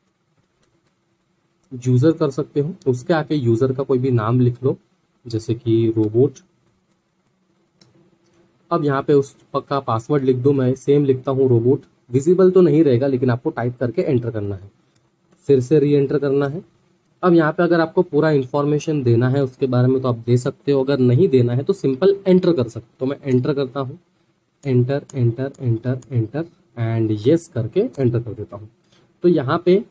यूज़र कर सकते हो। उसके आके यूज़र का कोई भी नाम लिख लो, जैसे कि रोबोट। अब यहाँ पे उस का पासवर्ड लिख दो, मैं सेम लिखता हूँ रोबोट। विजिबल तो नहीं रहेगा, लेकिन आपको टाइप करके एंटर करना है, फिर से री एंटर करना है। अब यहाँ पे अगर आपको पूरा इन्फॉर्मेशन देना है उसके बारे में तो आप दे सकते हो, अगर नहीं देना है तो सिंपल एंटर कर सकते हो। तो मैं एंटर करता हूँ, enter enter enter enter and yes करके एंटर कर देता हूँ। तो यहाँ पे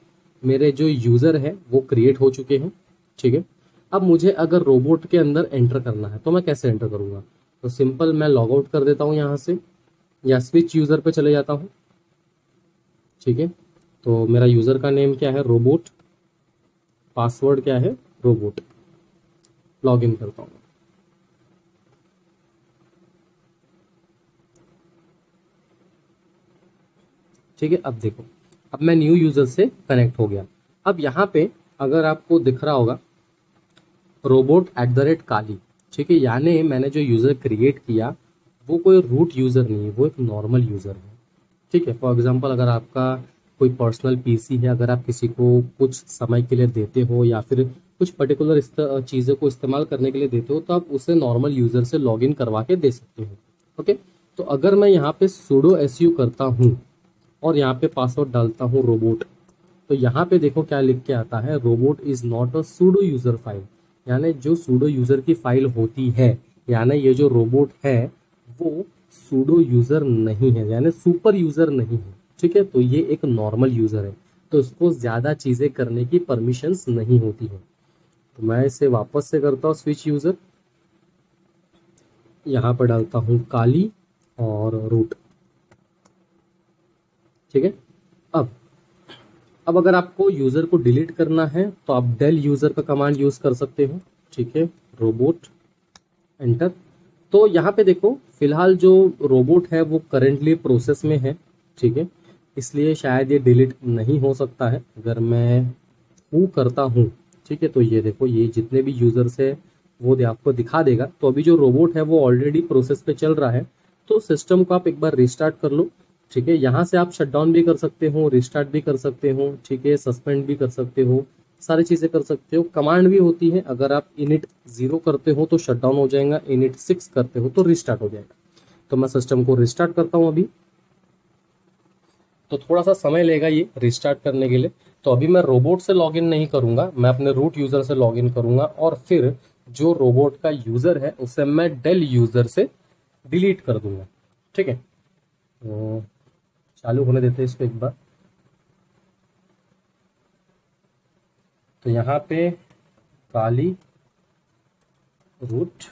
मेरे जो यूज़र है वो क्रिएट हो चुके हैं। ठीक है, अब मुझे अगर रोबोट के अंदर एंटर करना है तो मैं कैसे एंटर करूँगा? तो सिंपल मैं लॉग आउट कर देता हूँ यहाँ से, या स्विच यूज़र पे चले जाता हूँ। ठीक है, तो मेरा यूज़र का नेम क्या है? रोबोट। पासवर्ड क्या है? रोबोट। लॉग इन करता हूँ। ठीक है, अब देखो, अब मैं न्यू यूज़र से कनेक्ट हो गया। अब यहाँ पे अगर आपको दिख रहा होगा robot@काली। ठीक है, यानी मैंने जो यूज़र क्रिएट किया वो कोई रूट यूज़र नहीं है, वो एक नॉर्मल यूज़र है। ठीक है, फॉर एग्जांपल अगर आपका कोई पर्सनल पीसी है, अगर आप किसी को कुछ समय के लिए देते हो या फिर कुछ पर्टिकुलर चीज़ों को इस्तेमाल करने के लिए देते हो, तो आप उसे नॉर्मल यूज़र से लॉगिन करवा के दे सकते हो। ओके, तो अगर मैं यहाँ पे sudo su करता हूँ और यहाँ पे पासवर्ड डालता हूँ रोबोट, तो यहाँ पे देखो क्या लिख के आता है, robot is not a pseudo user file. यानी जो सूडो यूज़र की फाइल होती है, यानी ये जो रोबोट है वो सूडो यूज़र नहीं है, यानी सुपर यूज़र नहीं है। ठीक है, तो ये एक नॉर्मल यूज़र है, तो इसको ज़्यादा चीज़ें करने की परमिशंस नहीं होती है। तो मैं इसे वापस से करता हूँ स्विच यूज़र, यहाँ पर डालता हूँ काली और रूट। ठीक है, अब अगर आपको यूज़र को डिलीट करना है तो आप डेल यूज़र का कमांड यूज़ कर सकते हो। ठीक है, रोबोट एंटर। तो यहाँ पे देखो फिलहाल जो रोबोट है वो करेंटली प्रोसेस में है। ठीक है, इसलिए शायद ये डिलीट नहीं हो सकता है। अगर मैं हू करता हूँ, ठीक है, तो ये देखो ये जितने भी यूज़र्स है वो आपको दिखा देगा। तो अभी जो रोबोट है वो ऑलरेडी प्रोसेस पे चल रहा है, तो सिस्टम को आप एक बार रिस्टार्ट कर लो। ठीक है, यहाँ से आप शट डाउन भी कर सकते हो, रिस्टार्ट भी कर सकते हो। ठीक है, सस्पेंड भी कर सकते हो, सारी चीज़ें कर सकते हो। कमांड भी होती है, अगर आप इनिट 0 करते हो तो शट डाउन हो जाएगा, इनिट 6 करते हो तो रिस्टार्ट हो जाएगा। तो मैं सिस्टम को रिस्टार्ट करता हूँ अभी, तो थोड़ा सा समय लेगा ये रिस्टार्ट करने के लिए। तो अभी मैं रोबोट से लॉगिन नहीं करूंगा, मैं अपने रूट यूज़र से लॉगिन करूंगा, और फिर जो रोबोट का यूज़र है उसे मैं डेल यूज़र से डिलीट कर दूंगा। ठीक है, तो चालू होने देते हैं इसको एक बार। तो यहाँ पे काली रूट,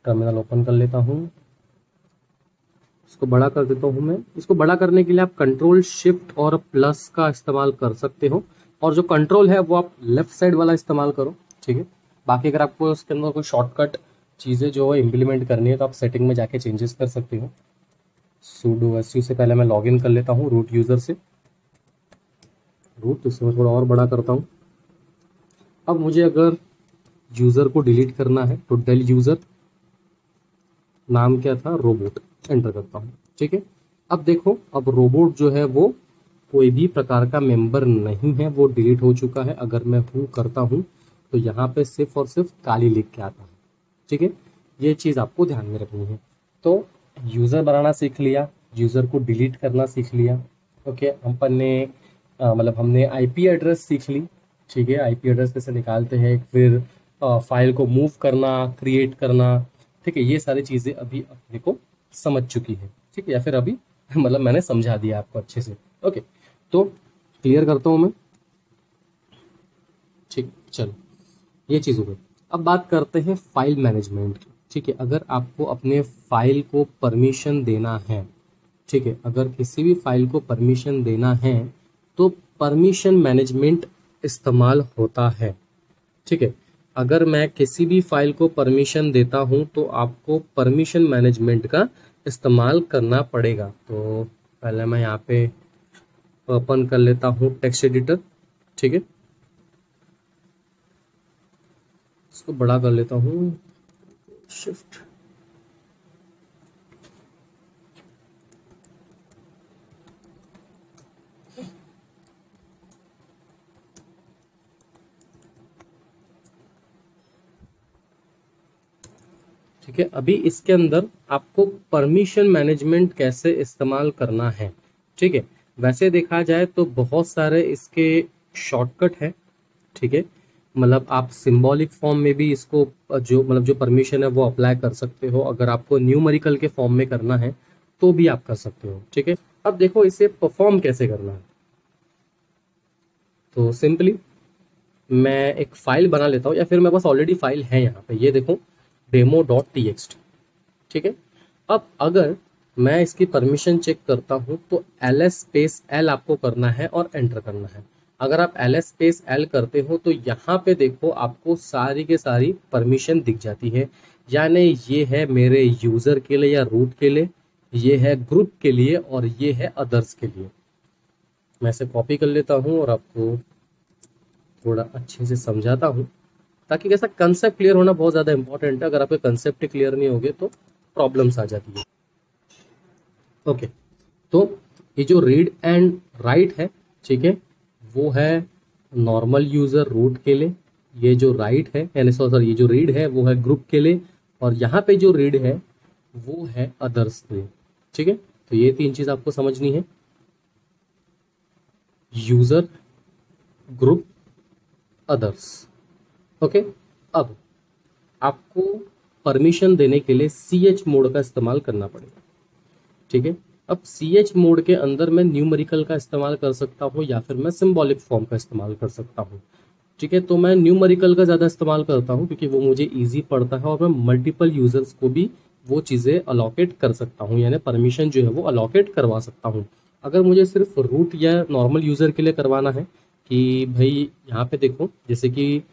टर्मिनल ओपन कर लेता हूँ, इसको बड़ा कर देता हूँ मैं। इसको बड़ा करने के लिए आप कंट्रोल शिफ्ट और प्लस का इस्तेमाल कर सकते हो, और जो कंट्रोल है वो आप लेफ्ट साइड वाला इस्तेमाल करो। ठीक है, बाकी अगर आपको उसके अंदर कोई शॉर्टकट चीज़ें जो है इम्प्लीमेंट करनी है तो आप सेटिंग में जाके चेंजेस कर सकते हो। sudo su से पहले मैं लॉगिन कर लेता हूँ रूट यूज़र से। रूट इसमें थोड़ा और बड़ा करता हूँ। अब मुझे अगर यूज़र को डिलीट करना है तो डेल यूज़र, नाम क्या था? रोबोट। एंटर करता हूँ। ठीक है, अब देखो अब रोबोट जो है वो कोई भी प्रकार का मेंबर नहीं है, वो डिलीट हो चुका है। अगर मैं हूँ करता हूँ तो यहाँ पे सिर्फ और सिर्फ काली लिख के आता है। ठीक है, ये चीज़ आपको ध्यान में रखनी है। तो यूज़र बनाना सीख लिया, यूज़र को डिलीट करना सीख लिया। ओके, अपन ने मतलब हमने IP एड्रेस सीख ली। ठीक है, IP एड्रेस कैसे निकालते हैं, फिर फाइल को मूव करना, क्रिएट करना। ठीक है, ये सारी चीज़ें अभी अपने को समझ चुकी है। ठीक है, या फिर अभी मतलब मैंने समझा दिया आपको अच्छे से। ओके, तो क्लियर करता हूँ मैं। ठीक, चलो ये चीज़ हो गई। अब बात करते हैं फाइल मैनेजमेंट की। ठीक है, अगर आपको अपने फाइल को परमिशन देना है, ठीक है, अगर किसी भी फाइल को परमिशन देना है तो परमिशन मैनेजमेंट इस्तेमाल होता है। ठीक है, अगर मैं किसी भी फाइल को परमिशन देता हूं तो आपको परमिशन मैनेजमेंट का इस्तेमाल करना पड़ेगा। तो पहले मैं यहाँ पे ओपन कर लेता हूँ टेक्स्ट एडिटर। ठीक है, इसको बड़ा कर लेता हूँ, शिफ्ट। ठीक है, अभी इसके अंदर आपको परमिशन मैनेजमेंट कैसे इस्तेमाल करना है। ठीक है, वैसे देखा जाए तो बहुत सारे इसके शॉर्टकट है। ठीक है, मतलब आप सिंबॉलिक फॉर्म में भी इसको जो परमिशन है वो अप्लाई कर सकते हो। अगर आपको न्यूमेरिकल के फॉर्म में करना है तो भी आप कर सकते हो। ठीक है, अब देखो इसे परफॉर्म कैसे करना है। तो सिंपली मैं एक फाइल बना लेता हूँ, या फिर मेरे पास ऑलरेडी फाइल है यहाँ पे, ये देखो demo.txt। ठीक है, अब अगर मैं इसकी परमिशन चेक करता हूँ तो ls आपको करना है और एंटर करना है। अगर आप ls करते हो तो यहाँ पे देखो आपको सारी के सारी परमिशन दिख जाती है। यानी ये है मेरे यूजर के लिए या रूट के लिए, ये है ग्रुप के लिए, और ये है अदर्स के लिए। मैं इसे कॉपी कर लेता हूँ और आपको थोड़ा अच्छे से समझाता हूँ, ताकि कैसा कंसेप्ट क्लियर होना बहुत ज़्यादा इंपॉर्टेंट है। अगर आपके कंसेप्ट क्लियर नहीं होगे तो प्रॉब्लम्स आ जाती है। ओके, तो ये जो रीड एंड राइट है, ठीक है, वो है नॉर्मल यूज़र रूट के लिए। ये जो राइट है, यानी सॉरी, ये जो रीड है वो है ग्रुप के लिए, और यहाँ पे जो रीड है वो है अदर्स के लिए। ठीक है, तो ये तीन चीज़ आपको समझनी है, यूज़र, ग्रुप, अदर्स। ओके, अब आपको परमिशन देने के लिए CH मोड का इस्तेमाल करना पड़ेगा। ठीक है, अब CH मोड के अंदर मैं न्यूमेरिकल का इस्तेमाल कर सकता हूँ या फिर मैं सिंबॉलिक फॉर्म का इस्तेमाल कर सकता हूँ। ठीक है, तो मैं न्यूमेरिकल का ज़्यादा इस्तेमाल करता हूँ क्योंकि वो मुझे ईजी पड़ता है, और मैं मल्टीपल यूजर्स को भी वो चीज़ें अलॉकेट कर सकता हूँ, यानी परमिशन जो है वो अलॉकेट करवा सकता हूँ। अगर मुझे सिर्फ रूट या नॉर्मल यूज़र के लिए करवाना है कि भाई यहाँ पे देखो जैसे कि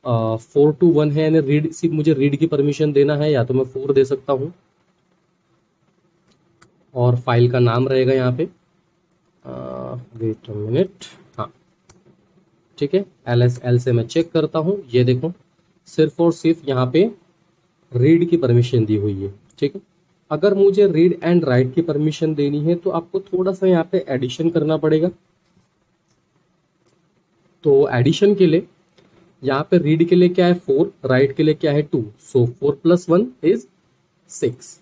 4 to 1 है, यानी रीड, सिर्फ मुझे रीड की परमिशन देना है, या तो मैं 4 दे सकता हूँ, और फाइल का नाम रहेगा यहाँ पे, वेट अ मिनट, हाँ ठीक है, LSL से मैं चेक करता हूँ, ये देखो सिर्फ और सिर्फ यहाँ पे रीड की परमिशन दी हुई है। ठीक है, अगर मुझे रीड एंड राइट की परमिशन देनी है तो आपको थोड़ा सा यहाँ पे एडिशन करना पड़ेगा। तो एडिशन के लिए यहाँ पे रीड के लिए क्या है 4, राइट के लिए क्या है 2, सो 4 + 1 = 6।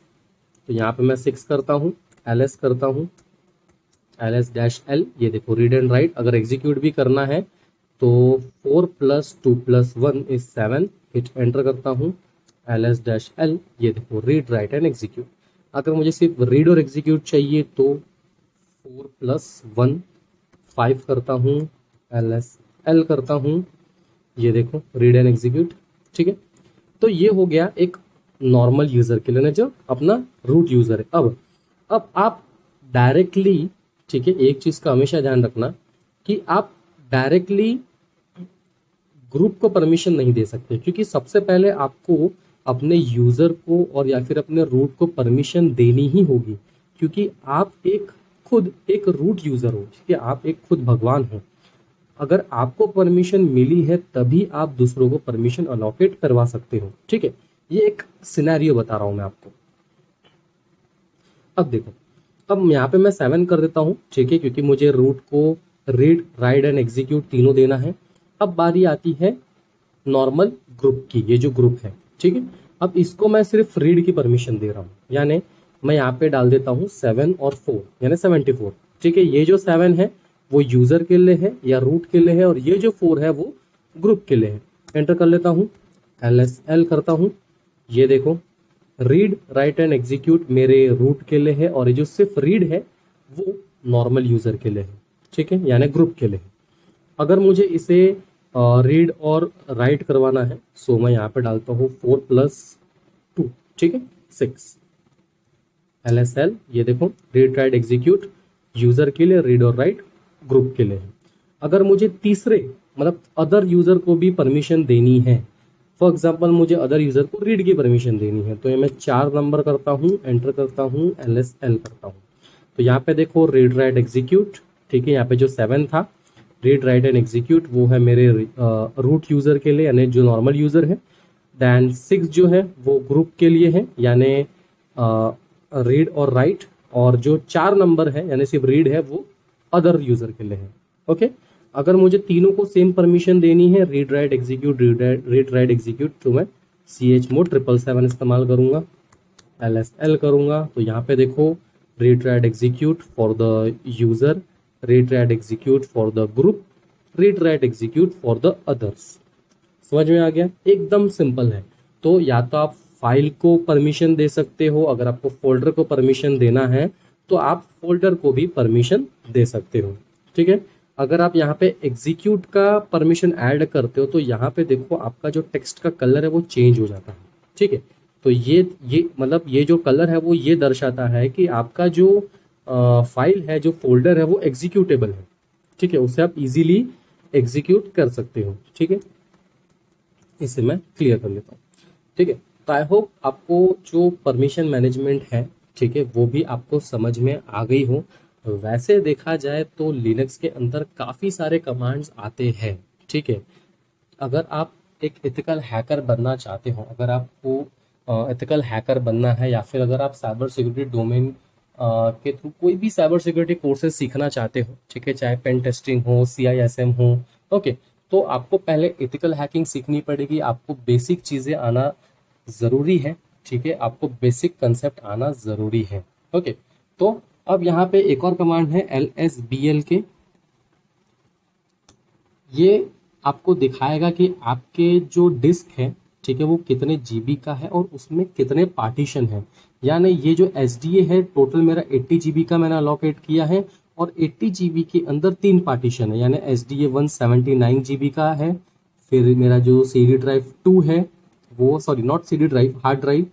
तो यहाँ पे मैं 6 करता हूँ, ls करता हूँ, ls-l, ये देखो रीड एंड राइट। अगर एग्जीक्यूट भी करना है तो 4 + 2 + 1 = 7, हिट एंटर करता हूँ, ls-l, ये देखो रीड राइट एंड एग्जीक्यूट। अगर मुझे सिर्फ रीड और एग्जीक्यूट चाहिए तो 4 + 1 5 करता हूँ, ls-l करता हूँ, ये देखो रीड एंड एग्जीक्यूट। ठीक है, तो ये हो गया एक नॉर्मल यूजर के लिए ना, जो अपना रूट यूजर है। अब आप डायरेक्टली, ठीक है, एक चीज का हमेशा ध्यान रखना कि आप डायरेक्टली ग्रुप को परमिशन नहीं दे सकते, क्योंकि सबसे पहले आपको अपने यूजर को और या फिर अपने रूट को परमिशन देनी ही होगी, क्योंकि आप खुद एक रूट यूजर हो, ठीक है, आप एक खुद भगवान हो। अगर आपको परमिशन मिली है तभी आप दूसरों को परमिशन अलॉकेट करवा सकते हो। ठीक है, ये एक सिनेरियो बता रहा हूं मैं आपको। अब देखो, अब यहाँ पे मैं 7 कर देता हूँ, ठीक है, क्योंकि मुझे रूट को रीड, राइट एंड एग्जीक्यूट तीनों देना है। अब बारी आती है नॉर्मल ग्रुप की, ये जो ग्रुप है, ठीक है, अब इसको मैं सिर्फ रीड की परमिशन दे रहा हूँ, यानी मैं यहाँ पे डाल देता हूँ 7 और 4, यानी 74। ठीक है, ये जो 7 है वो यूजर के लिए है या रूट के लिए है, और ये जो 4 है वो ग्रुप के लिए है। एंटर कर लेता हूँ, LSL करता हूँ, ये देखो रीड, राइट एंड एग्जीक्यूट मेरे रूट के लिए है, और ये जो सिर्फ रीड है वो नॉर्मल यूजर के लिए है। ठीक है, यानी ग्रुप के लिए है। अगर मुझे इसे रीड और राइट करवाना है, सो मैं यहाँ पे डालता हूँ 4 + 2, ठीक है, 6। LSL, ये देखो रीड राइट एग्जीक्यूट यूजर के लिए, रीड और राइट ग्रुप के लिए है। अगर मुझे तीसरे मतलब अदर यूजर को भी परमिशन देनी है, फॉर एग्जाम्पल मुझे अदर यूजर को रीड की परमिशन देनी है, तो ये मैं 4 नंबर करता हूँ, एंटर करता हूँ, LSL करता हूँ। तो यहाँ पे देखो रीड राइट एग्जीक्यूट, ठीक है, यहाँ पे जो 7 था रीड राइट एंड एग्जीक्यूट वो है मेरे रूट यूजर के लिए यानी जो नॉर्मल यूजर है। देन 6 जो है वो ग्रुप के लिए है यानी रीड और राइट, और जो 4 नंबर है यानी सिर्फ रीड है वो अदर यूजर के लिए है। ओके, अगर मुझे तीनों को सेम परमिशन देनी है, read write execute, read write execute, तो मैं chmod 777 इस्तेमाल करूंगा, LSL करूंगा। तो यहाँ पे देखो read write execute for the user, read write execute for the group, read write execute for the others. समझ में आ गया? एकदम सिंपल है। तो या तो आप फाइल को परमिशन दे सकते हो, अगर आपको फोल्डर को परमिशन देना है तो आप फोल्डर को भी परमिशन दे सकते हो। ठीक है, अगर आप यहाँ पे एग्जीक्यूट का परमिशन ऐड करते हो तो यहाँ पे देखो आपका जो टेक्स्ट का कलर है वो चेंज हो जाता है। ठीक है, तो ये मतलब ये जो कलर है वो ये दर्शाता है कि आपका जो फाइल है, जो फोल्डर है वो एग्जीक्यूटेबल है। ठीक है, उसे आप इजीली एग्जीक्यूट कर सकते हो। ठीक है, इसे मैं क्लियर कर लेता हूँ। ठीक है, तो आई होप आपको जो परमिशन मैनेजमेंट है, ठीक है, वो भी आपको समझ में आ गई हो। वैसे देखा जाए तो लिनक्स के अंदर काफ़ी सारे कमांड्स आते हैं। ठीक है, अगर आप एक एथिकल हैकर बनना चाहते हो, अगर आपको एथिकल हैकर बनना है, या फिर अगर आप साइबर सिक्योरिटी डोमेन के थ्रू कोई भी साइबर सिक्योरिटी कोर्सेज सीखना चाहते हो, ठीक है, चाहे पेन टेस्टिंग हो, CISM हो, ओके, तो आपको पहले एथिकल हैकिंग सीखनी पड़ेगी। आपको बेसिक चीज़ें आना ज़रूरी है। ठीक है, आपको बेसिक कंसेप्ट आना ज़रूरी है। ओके, तो अब यहाँ पे एक और कमांड है LSBL के, ये आपको दिखाएगा कि आपके जो डिस्क है, ठीक है, वो कितने GB का है और उसमें कितने पार्टीशन है। यानी ये जो SDA है, टोटल मेरा 80 GB का मैंने अलोकेट किया है और 80 GB के अंदर 3 पार्टीशन है, यानी SDA 179 GB का है। फिर मेरा जो CD ड्राइव 2 है वो, sorry not CD drive, hard drive,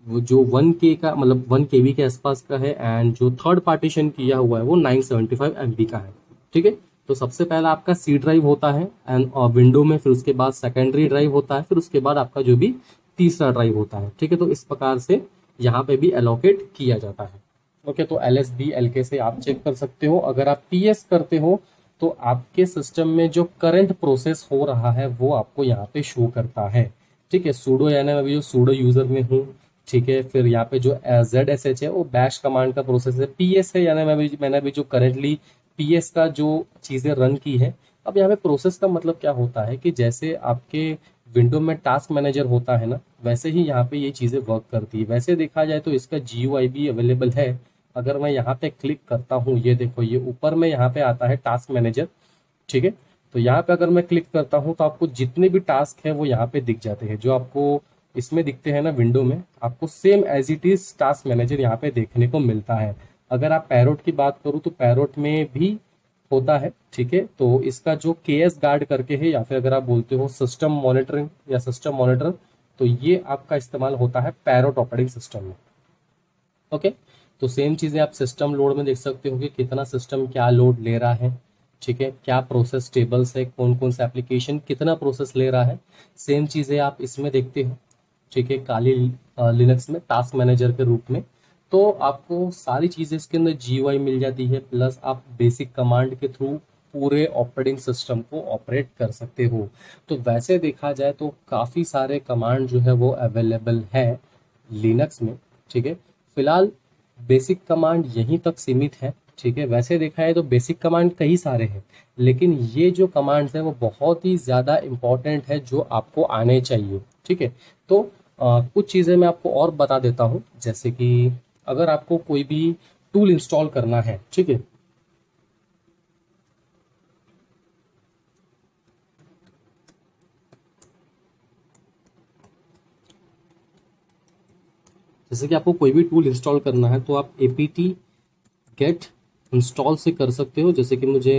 वो जो 1K का मतलब 1 KB के आसपास का है, एंड जो थर्ड पार्टीशन किया हुआ है वो 975 MB का है। ठीक है, तो सबसे पहला आपका सी ड्राइव होता है एंड विंडो में, फिर उसके बाद सेकेंडरी ड्राइव होता है, फिर उसके बाद आपका जो भी तीसरा ड्राइव होता है। ठीक है, तो इस प्रकार से यहाँ पे भी एलोकेट किया जाता है। ओके, तो LSB-LK से आप चेक कर सकते हो। अगर आप PS करते हो तो आपके सिस्टम में जो करंट प्रोसेस हो रहा है वो आपको यहाँ पे शो करता है। ठीक है, सूडो यानी मैं भी जो सूडो यूजर में हूँ। ठीक है, फिर यहाँ पे जो ZSH है वो बैश कमांड का प्रोसेस है। PS है यानी मैंने भी जो करेंटली PS का जो चीज़ें रन की है। अब यहाँ पे प्रोसेस का मतलब क्या होता है कि जैसे आपके विंडो में टास्क मैनेजर होता है ना, वैसे ही यहाँ पे ये चीज़ें वर्क करती है। वैसे देखा जाए तो इसका GUI भी अवेलेबल है। अगर मैं यहाँ पे क्लिक करता हूँ, ये देखो ये ऊपर में यहाँ पे आता है टास्क मैनेजर। ठीक है, तो यहाँ पे अगर मैं क्लिक करता हूँ तो आपको जितने भी टास्क है वो यहाँ पे दिख जाते हैं। जो आपको इसमें दिखते हैं ना विंडो में, आपको same as it is task manager यहाँ पे देखने को मिलता है। अगर आप पैरोट की बात करूँ तो पैरोट में भी होता है। ठीक है, तो इसका जो KS गार्ड करके है, या फिर अगर आप बोलते हो सिस्टम मॉनिटरिंग या सिस्टम मॉनिटर, तो ये आपका इस्तेमाल होता है पैरोट ऑपरेटिंग सिस्टम में। ओके, तो सेम चीज़ें आप सिस्टम लोड में देख सकते हो कि कितना सिस्टम क्या लोड ले रहा है। ठीक है, क्या प्रोसेस टेबल्स है, कौन कौन सा एप्लीकेशन कितना प्रोसेस ले रहा है, सेम चीज़ें आप इसमें देखते हो। ठीक है, काली लिनक्स में टास्क मैनेजर के रूप में। तो आपको सारी चीज़ें इसके अंदर GUI मिल जाती है, प्लस आप बेसिक कमांड के थ्रू पूरे ऑपरेटिंग सिस्टम को ऑपरेट कर सकते हो। तो वैसे देखा जाए तो काफ़ी सारे कमांड जो है वो अवेलेबल है लिनक्स में। ठीक है, फिलहाल बेसिक कमांड यहीं तक सीमित है। ठीक है, वैसे देखा है तो बेसिक कमांड कई सारे हैं, लेकिन ये जो कमांड्स हैं वो बहुत ही ज़्यादा इम्पॉर्टेंट है जो आपको आने चाहिए। ठीक है, तो कुछ चीज़ें मैं आपको और बता देता हूँ, जैसे कि अगर आपको कोई भी टूल इंस्टॉल करना है। ठीक है, जैसे कि आपको कोई भी टूल इंस्टॉल करना है तो आप apt get इंस्टॉल से कर सकते हो। जैसे कि मुझे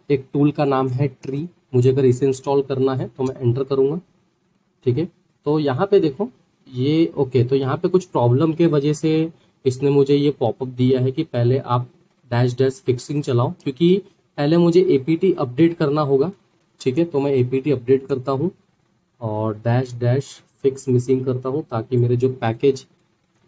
एक टूल का नाम है ट्री, मुझे अगर इसे इंस्टॉल करना है तो मैं एंटर करूँगा। ठीक है, तो यहाँ पे देखो ये ओके, तो यहाँ पे कुछ प्रॉब्लम के वजह से इसने मुझे ये पॉपअप दिया है कि पहले आप डैश डैश फिक्सिंग चलाओ, क्योंकि पहले मुझे एपीटी अपडेट करना होगा। ठीक है, तो मैं एपीटी अपडेट करता हूँ और डैश डैश फिक्स मिसिंग करता हूँ, ताकि मेरे जो पैकेज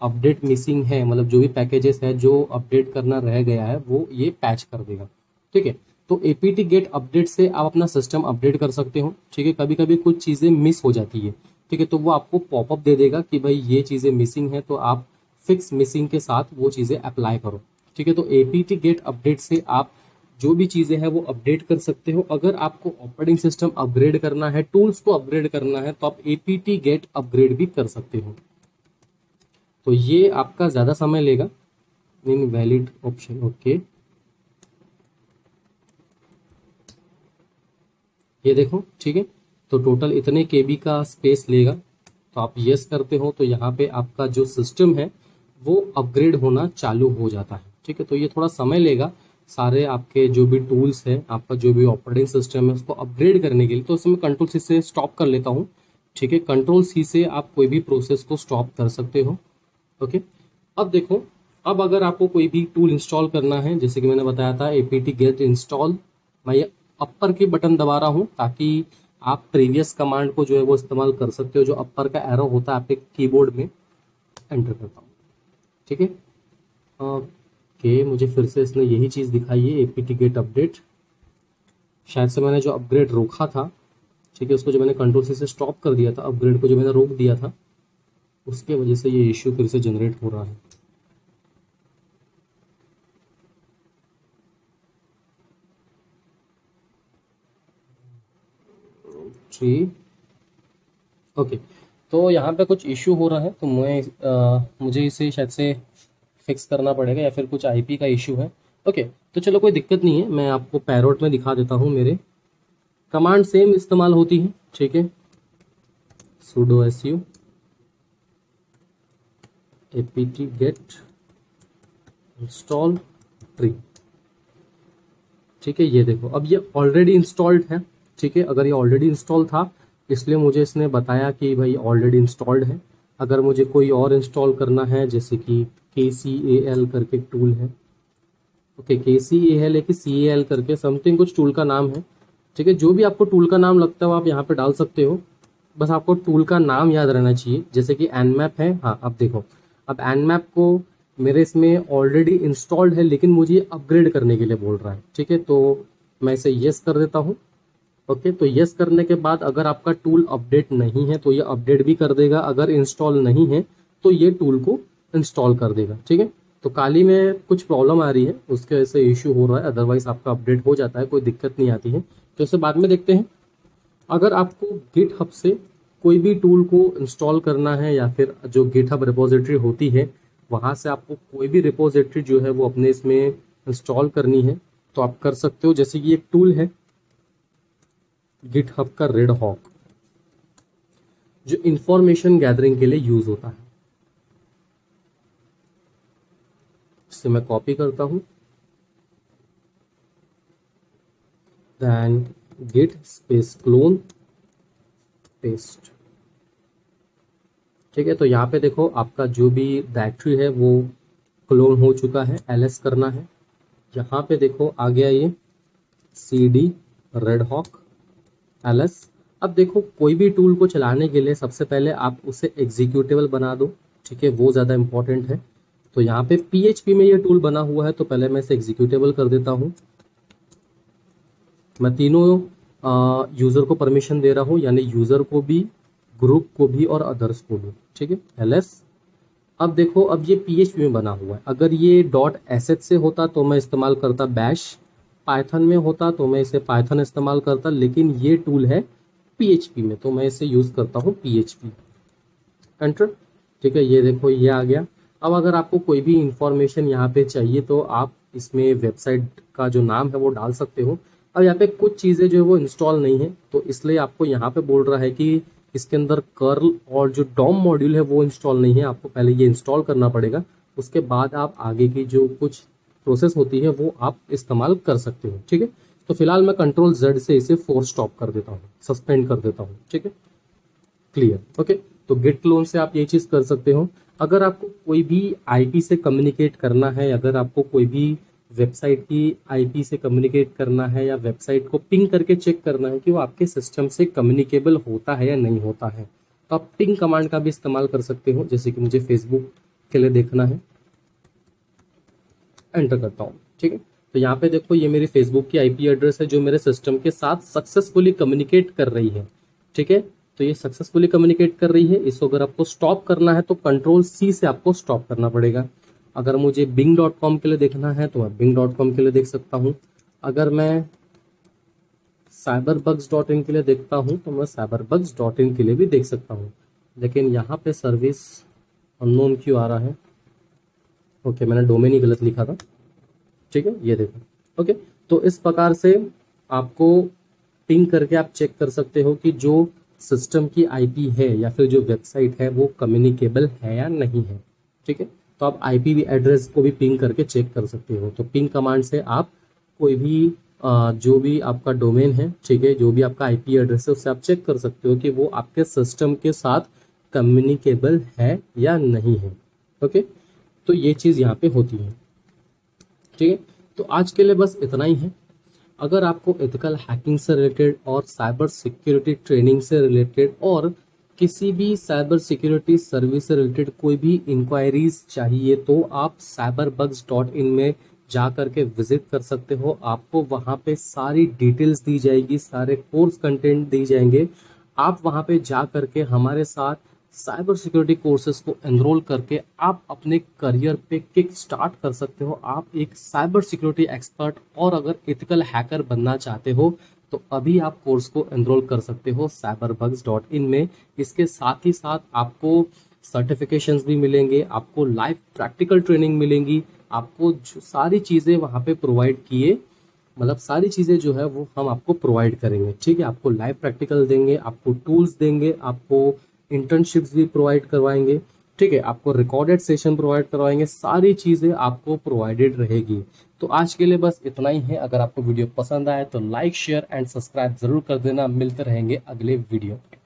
अपडेट मिसिंग है, मतलब जो भी पैकेजेस है जो अपडेट करना रह गया है, वो ये पैच कर देगा। ठीक है, तो एपीटी गेट अपडेट से आप अपना सिस्टम अपडेट कर सकते हो। ठीक है, कभी कभी कुछ चीज़ें मिस हो जाती है। ठीक है, तो वो आपको पॉपअप दे देगा कि भाई ये चीज़ें मिसिंग है, तो आप फिक्स मिसिंग के साथ वो चीज़ें अप्लाई करो। ठीक है, तो एपीटी गेट अपडेट से आप जो भी चीज़ें हैं वो अपडेट कर सकते हो। अगर आपको ऑपरेटिंग सिस्टम अपग्रेड करना है, टूल्स को अपग्रेड करना है, तो आप एपीटी गेट अपग्रेड भी कर सकते हो। तो ये आपका ज़्यादा समय लेगा। इनवैलिड ऑप्शन, ओके, ये देखो। ठीक है, तो टोटल इतने केबी का स्पेस लेगा, तो आप यस करते हो तो यहाँ पे आपका जो सिस्टम है वो अपग्रेड होना चालू हो जाता है। ठीक है, तो ये थोड़ा समय लेगा, सारे आपके जो भी टूल्स हैं, आपका जो भी ऑपरेटिंग सिस्टम है उसको अपग्रेड करने के लिए। तो उसमें कंट्रोल सी से स्टॉप कर लेता हूँ। ठीक है, कंट्रोल सी से आप कोई भी प्रोसेस को स्टॉप कर सकते हो। ओके, अब देखो, अब अगर आपको कोई भी टूल इंस्टॉल करना है, जैसे कि मैंने बताया था एपीटी गेट इंस्टॉल, मैं ये अपर की बटन दबा रहा हूँ ताकि आप प्रीवियस कमांड को जो है वो इस्तेमाल कर सकते हो। जो अपर का एरो होता है आपके कीबोर्ड में, एंटर करता हूँ। ठीक है, ओके, मुझे फिर से इसने यही चीज़ दिखाई है, एपीटी गेट अपडेट। शायद से मैंने जो अपग्रेड रोका था, ठीक है, उसको जो मैंने कंट्रोल से स्टॉप कर दिया था, अपग्रेड को जो मैंने रोक दिया था, उसके वजह से ये इश्यू फिर से जनरेट हो रहा है। थ्री, ओके, तो यहाँ पे कुछ इश्यू हो रहा है, तो मुझे इसे शायद से फिक्स करना पड़ेगा, या फिर कुछ आईपी का इश्यू है। ओके, तो चलो कोई दिक्कत नहीं है, मैं आपको पैरोट में दिखा देता हूँ। मेरे कमांड सेम इस्तेमाल होती है। ठीक है, sudo su apt get install tree। ठीक है, ये देखो, अब ये ऑलरेडी इंस्टॉल्ड है। ठीक है, अगर ये ऑलरेडी इंस्टॉल था इसलिए मुझे इसने बताया कि भाई ऑलरेडी इंस्टॉल्ड है। अगर मुझे कोई और इंस्टॉल करना है, जैसे कि KCAL करके टूल है, ओके, KCAL है कि CAL करके समथिंग कुछ टूल का नाम है। ठीक है, जो भी आपको टूल का नाम लगता है वो आप यहाँ पे डाल सकते हो, बस आपको टूल का नाम याद रहना चाहिए। जैसे कि nmap है, हाँ, अब देखो, अब nmap को मेरे इसमें ऑलरेडी इंस्टॉल्ड है, लेकिन मुझे अपग्रेड करने के लिए बोल रहा है। ठीक है, तो मैं इसे यस कर देता हूँ। ओके, तो यस करने के बाद अगर आपका टूल अपडेट नहीं है तो ये अपडेट भी कर देगा, अगर इंस्टॉल नहीं है तो ये टूल को इंस्टॉल कर देगा। ठीक है, तो काली में कुछ प्रॉब्लम आ रही है, उसके वजह से इश्यू हो रहा है, अदरवाइज आपका अपडेट हो जाता है, कोई दिक्कत नहीं आती है। तो इसे बाद में देखते हैं। अगर आपको गिटहब से कोई भी टूल को इंस्टॉल करना है, या फिर जो गिटहब रिपोजिटरी होती है वहाँ से आपको कोई भी रिपोजिटरी जो है वो अपने इसमें इंस्टॉल करनी है, तो आप कर सकते हो। जैसे कि एक टूल है गिटहब का रेड हॉक, जो इंफॉर्मेशन गैदरिंग के लिए यूज होता है। इसे मैं कॉपी करता हूं, then git space clone paste. ठीक है, तो यहाँ पे देखो आपका जो भी डायरेक्टरी है वो क्लोन हो चुका है, ls करना है। यहाँ पे देखो आ गया ये cd रेड हॉक ls। अब देखो, कोई भी टूल को चलाने के लिए सबसे पहले आप उसे एग्जीक्यूटेबल बना दो। ठीक है, वो ज़्यादा इंपॉर्टेंट है। तो यहाँ पे PHP में ये टूल बना हुआ है, तो पहले मैं इसे एग्जीक्यूटेबल कर देता हूँ। मैं तीनों यूज़र को परमिशन दे रहा हूँ, यानी यूज़र को भी, ग्रुप को भी और अदर्स को भी। ठीक है, ls। अब देखो, अब ये PHP में बना हुआ है। अगर ये .sh से होता तो मैं इस्तेमाल करता बैश, पाइथन में होता तो मैं इसे पाइथन इस्तेमाल करता, लेकिन ये टूल है PHP में, तो मैं इसे यूज़ करता हूँ PHP। एंटर। ठीक है, ये देखो ये आ गया। अब अगर आपको कोई भी इंफॉर्मेशन यहाँ पे चाहिए तो आप इसमें वेबसाइट का जो नाम है वो डाल सकते हो। अब यहाँ पे कुछ चीज़ें जो है वो इंस्टॉल नहीं है, तो इसलिए आपको यहाँ पे बोल रहा है कि इसके अंदर कर्ल और जो डॉम मॉड्यूल है वो इंस्टॉल नहीं है, आपको पहले ये इंस्टॉल करना पड़ेगा। उसके बाद आप आगे की जो कुछ प्रोसेस होती है वो आप इस्तेमाल कर सकते हो। ठीक है, तो फिलहाल मैं Ctrl Z से इसे फोर्स स्टॉप कर देता हूँ, सस्पेंड कर देता हूँ। ठीक है, क्लियर। ओके, तो गेट क्लोन से आप ये चीज़ कर सकते हो। अगर आपको कोई भी आईपी से कम्युनिकेट करना है, अगर आपको कोई भी वेबसाइट की आईपी से कम्युनिकेट करना है या वेबसाइट को पिंग करके चेक करना है कि वो आपके सिस्टम से कम्युनिकेबल होता है या नहीं होता है, तो आप पिंग कमांड का भी इस्तेमाल कर सकते हो। जैसे कि मुझे फेसबुक के लिए देखना है, एंटर करता हूँ, ठीक है। तो यहाँ पे देखो ये मेरी फेसबुक की आईपी एड्रेस है जो मेरे सिस्टम के साथ सक्सेसफुली कम्युनिकेट कर रही है, ठीक है। तो ये सक्सेसफुली कम्युनिकेट कर रही है। इसको अगर आपको स्टॉप करना है तो कंट्रोल सी से आपको स्टॉप करना पड़ेगा। अगर मुझे bing.com के लिए देखना है तो मैं bing.com के लिए देख सकता हूँ। अगर मैं cyberbugs.in के लिए देखता हूँ तो मैं cyberbugs.in के लिए भी देख सकता हूँ। लेकिन यहाँ पे सर्विस अननोन क्यों आ रहा है? ओके, मैंने डोमेन ही गलत लिखा था, ठीक है, ये देखो। ओके, तो इस प्रकार से आपको पिंग करके आप चेक कर सकते हो कि जो सिस्टम की आईपी है या फिर जो वेबसाइट है वो कम्युनिकेबल है या नहीं है, ठीक है। तो आप आईपी एड्रेस को भी पिंग करके चेक कर सकते हो। तो पिंग कमांड से आप कोई भी जो भी आपका डोमेन है, ठीक है, जो भी आपका आईपी एड्रेस है उससे आप चेक कर सकते हो कि वो आपके सिस्टम के साथ कम्युनिकेबल है या नहीं है। ओके, तो ये चीज़ यहाँ पे होती है, ठीक है। तो आज के लिए बस इतना ही है। अगर आपको एथिकल हैकिंग से रिलेटेड और साइबर सिक्योरिटी ट्रेनिंग से रिलेटेड और किसी भी साइबर सिक्योरिटी सर्विस से रिलेटेड कोई भी इंक्वायरीज चाहिए तो आप cyberbugs.in में जा करके विजिट कर सकते हो। आपको वहाँ पे सारी डिटेल्स दी जाएगी, सारे कोर्स कंटेंट दी जाएंगे। आप वहाँ पे जा करके हमारे साथ साइबर सिक्योरिटी कोर्सेज को एनरोल करके आप अपने करियर पे किक स्टार्ट कर सकते हो। आप एक साइबर सिक्योरिटी एक्सपर्ट और अगर एथिकल हैकर बनना चाहते हो तो अभी आप कोर्स को एनरोल कर सकते हो cyberbugs.in में। इसके साथ ही साथ आपको सर्टिफिकेशंस भी मिलेंगे, आपको लाइव प्रैक्टिकल ट्रेनिंग मिलेंगी, आपको जो सारी चीज़ें वहाँ पे प्रोवाइड किए, मतलब सारी चीज़ें जो है वो हम आपको प्रोवाइड करेंगे, ठीक है। आपको लाइव प्रैक्टिकल देंगे, आपको टूल्स देंगे, आपको इंटर्नशिप्स भी प्रोवाइड करवाएंगे, ठीक है, आपको रिकॉर्डेड सेशन प्रोवाइड करवाएंगे, सारी चीज़ें आपको प्रोवाइडेड रहेगी। तो आज के लिए बस इतना ही है। अगर आपको वीडियो पसंद आए तो लाइक, शेयर एंड सब्सक्राइब जरूर कर देना। मिलते रहेंगे अगले वीडियो पे।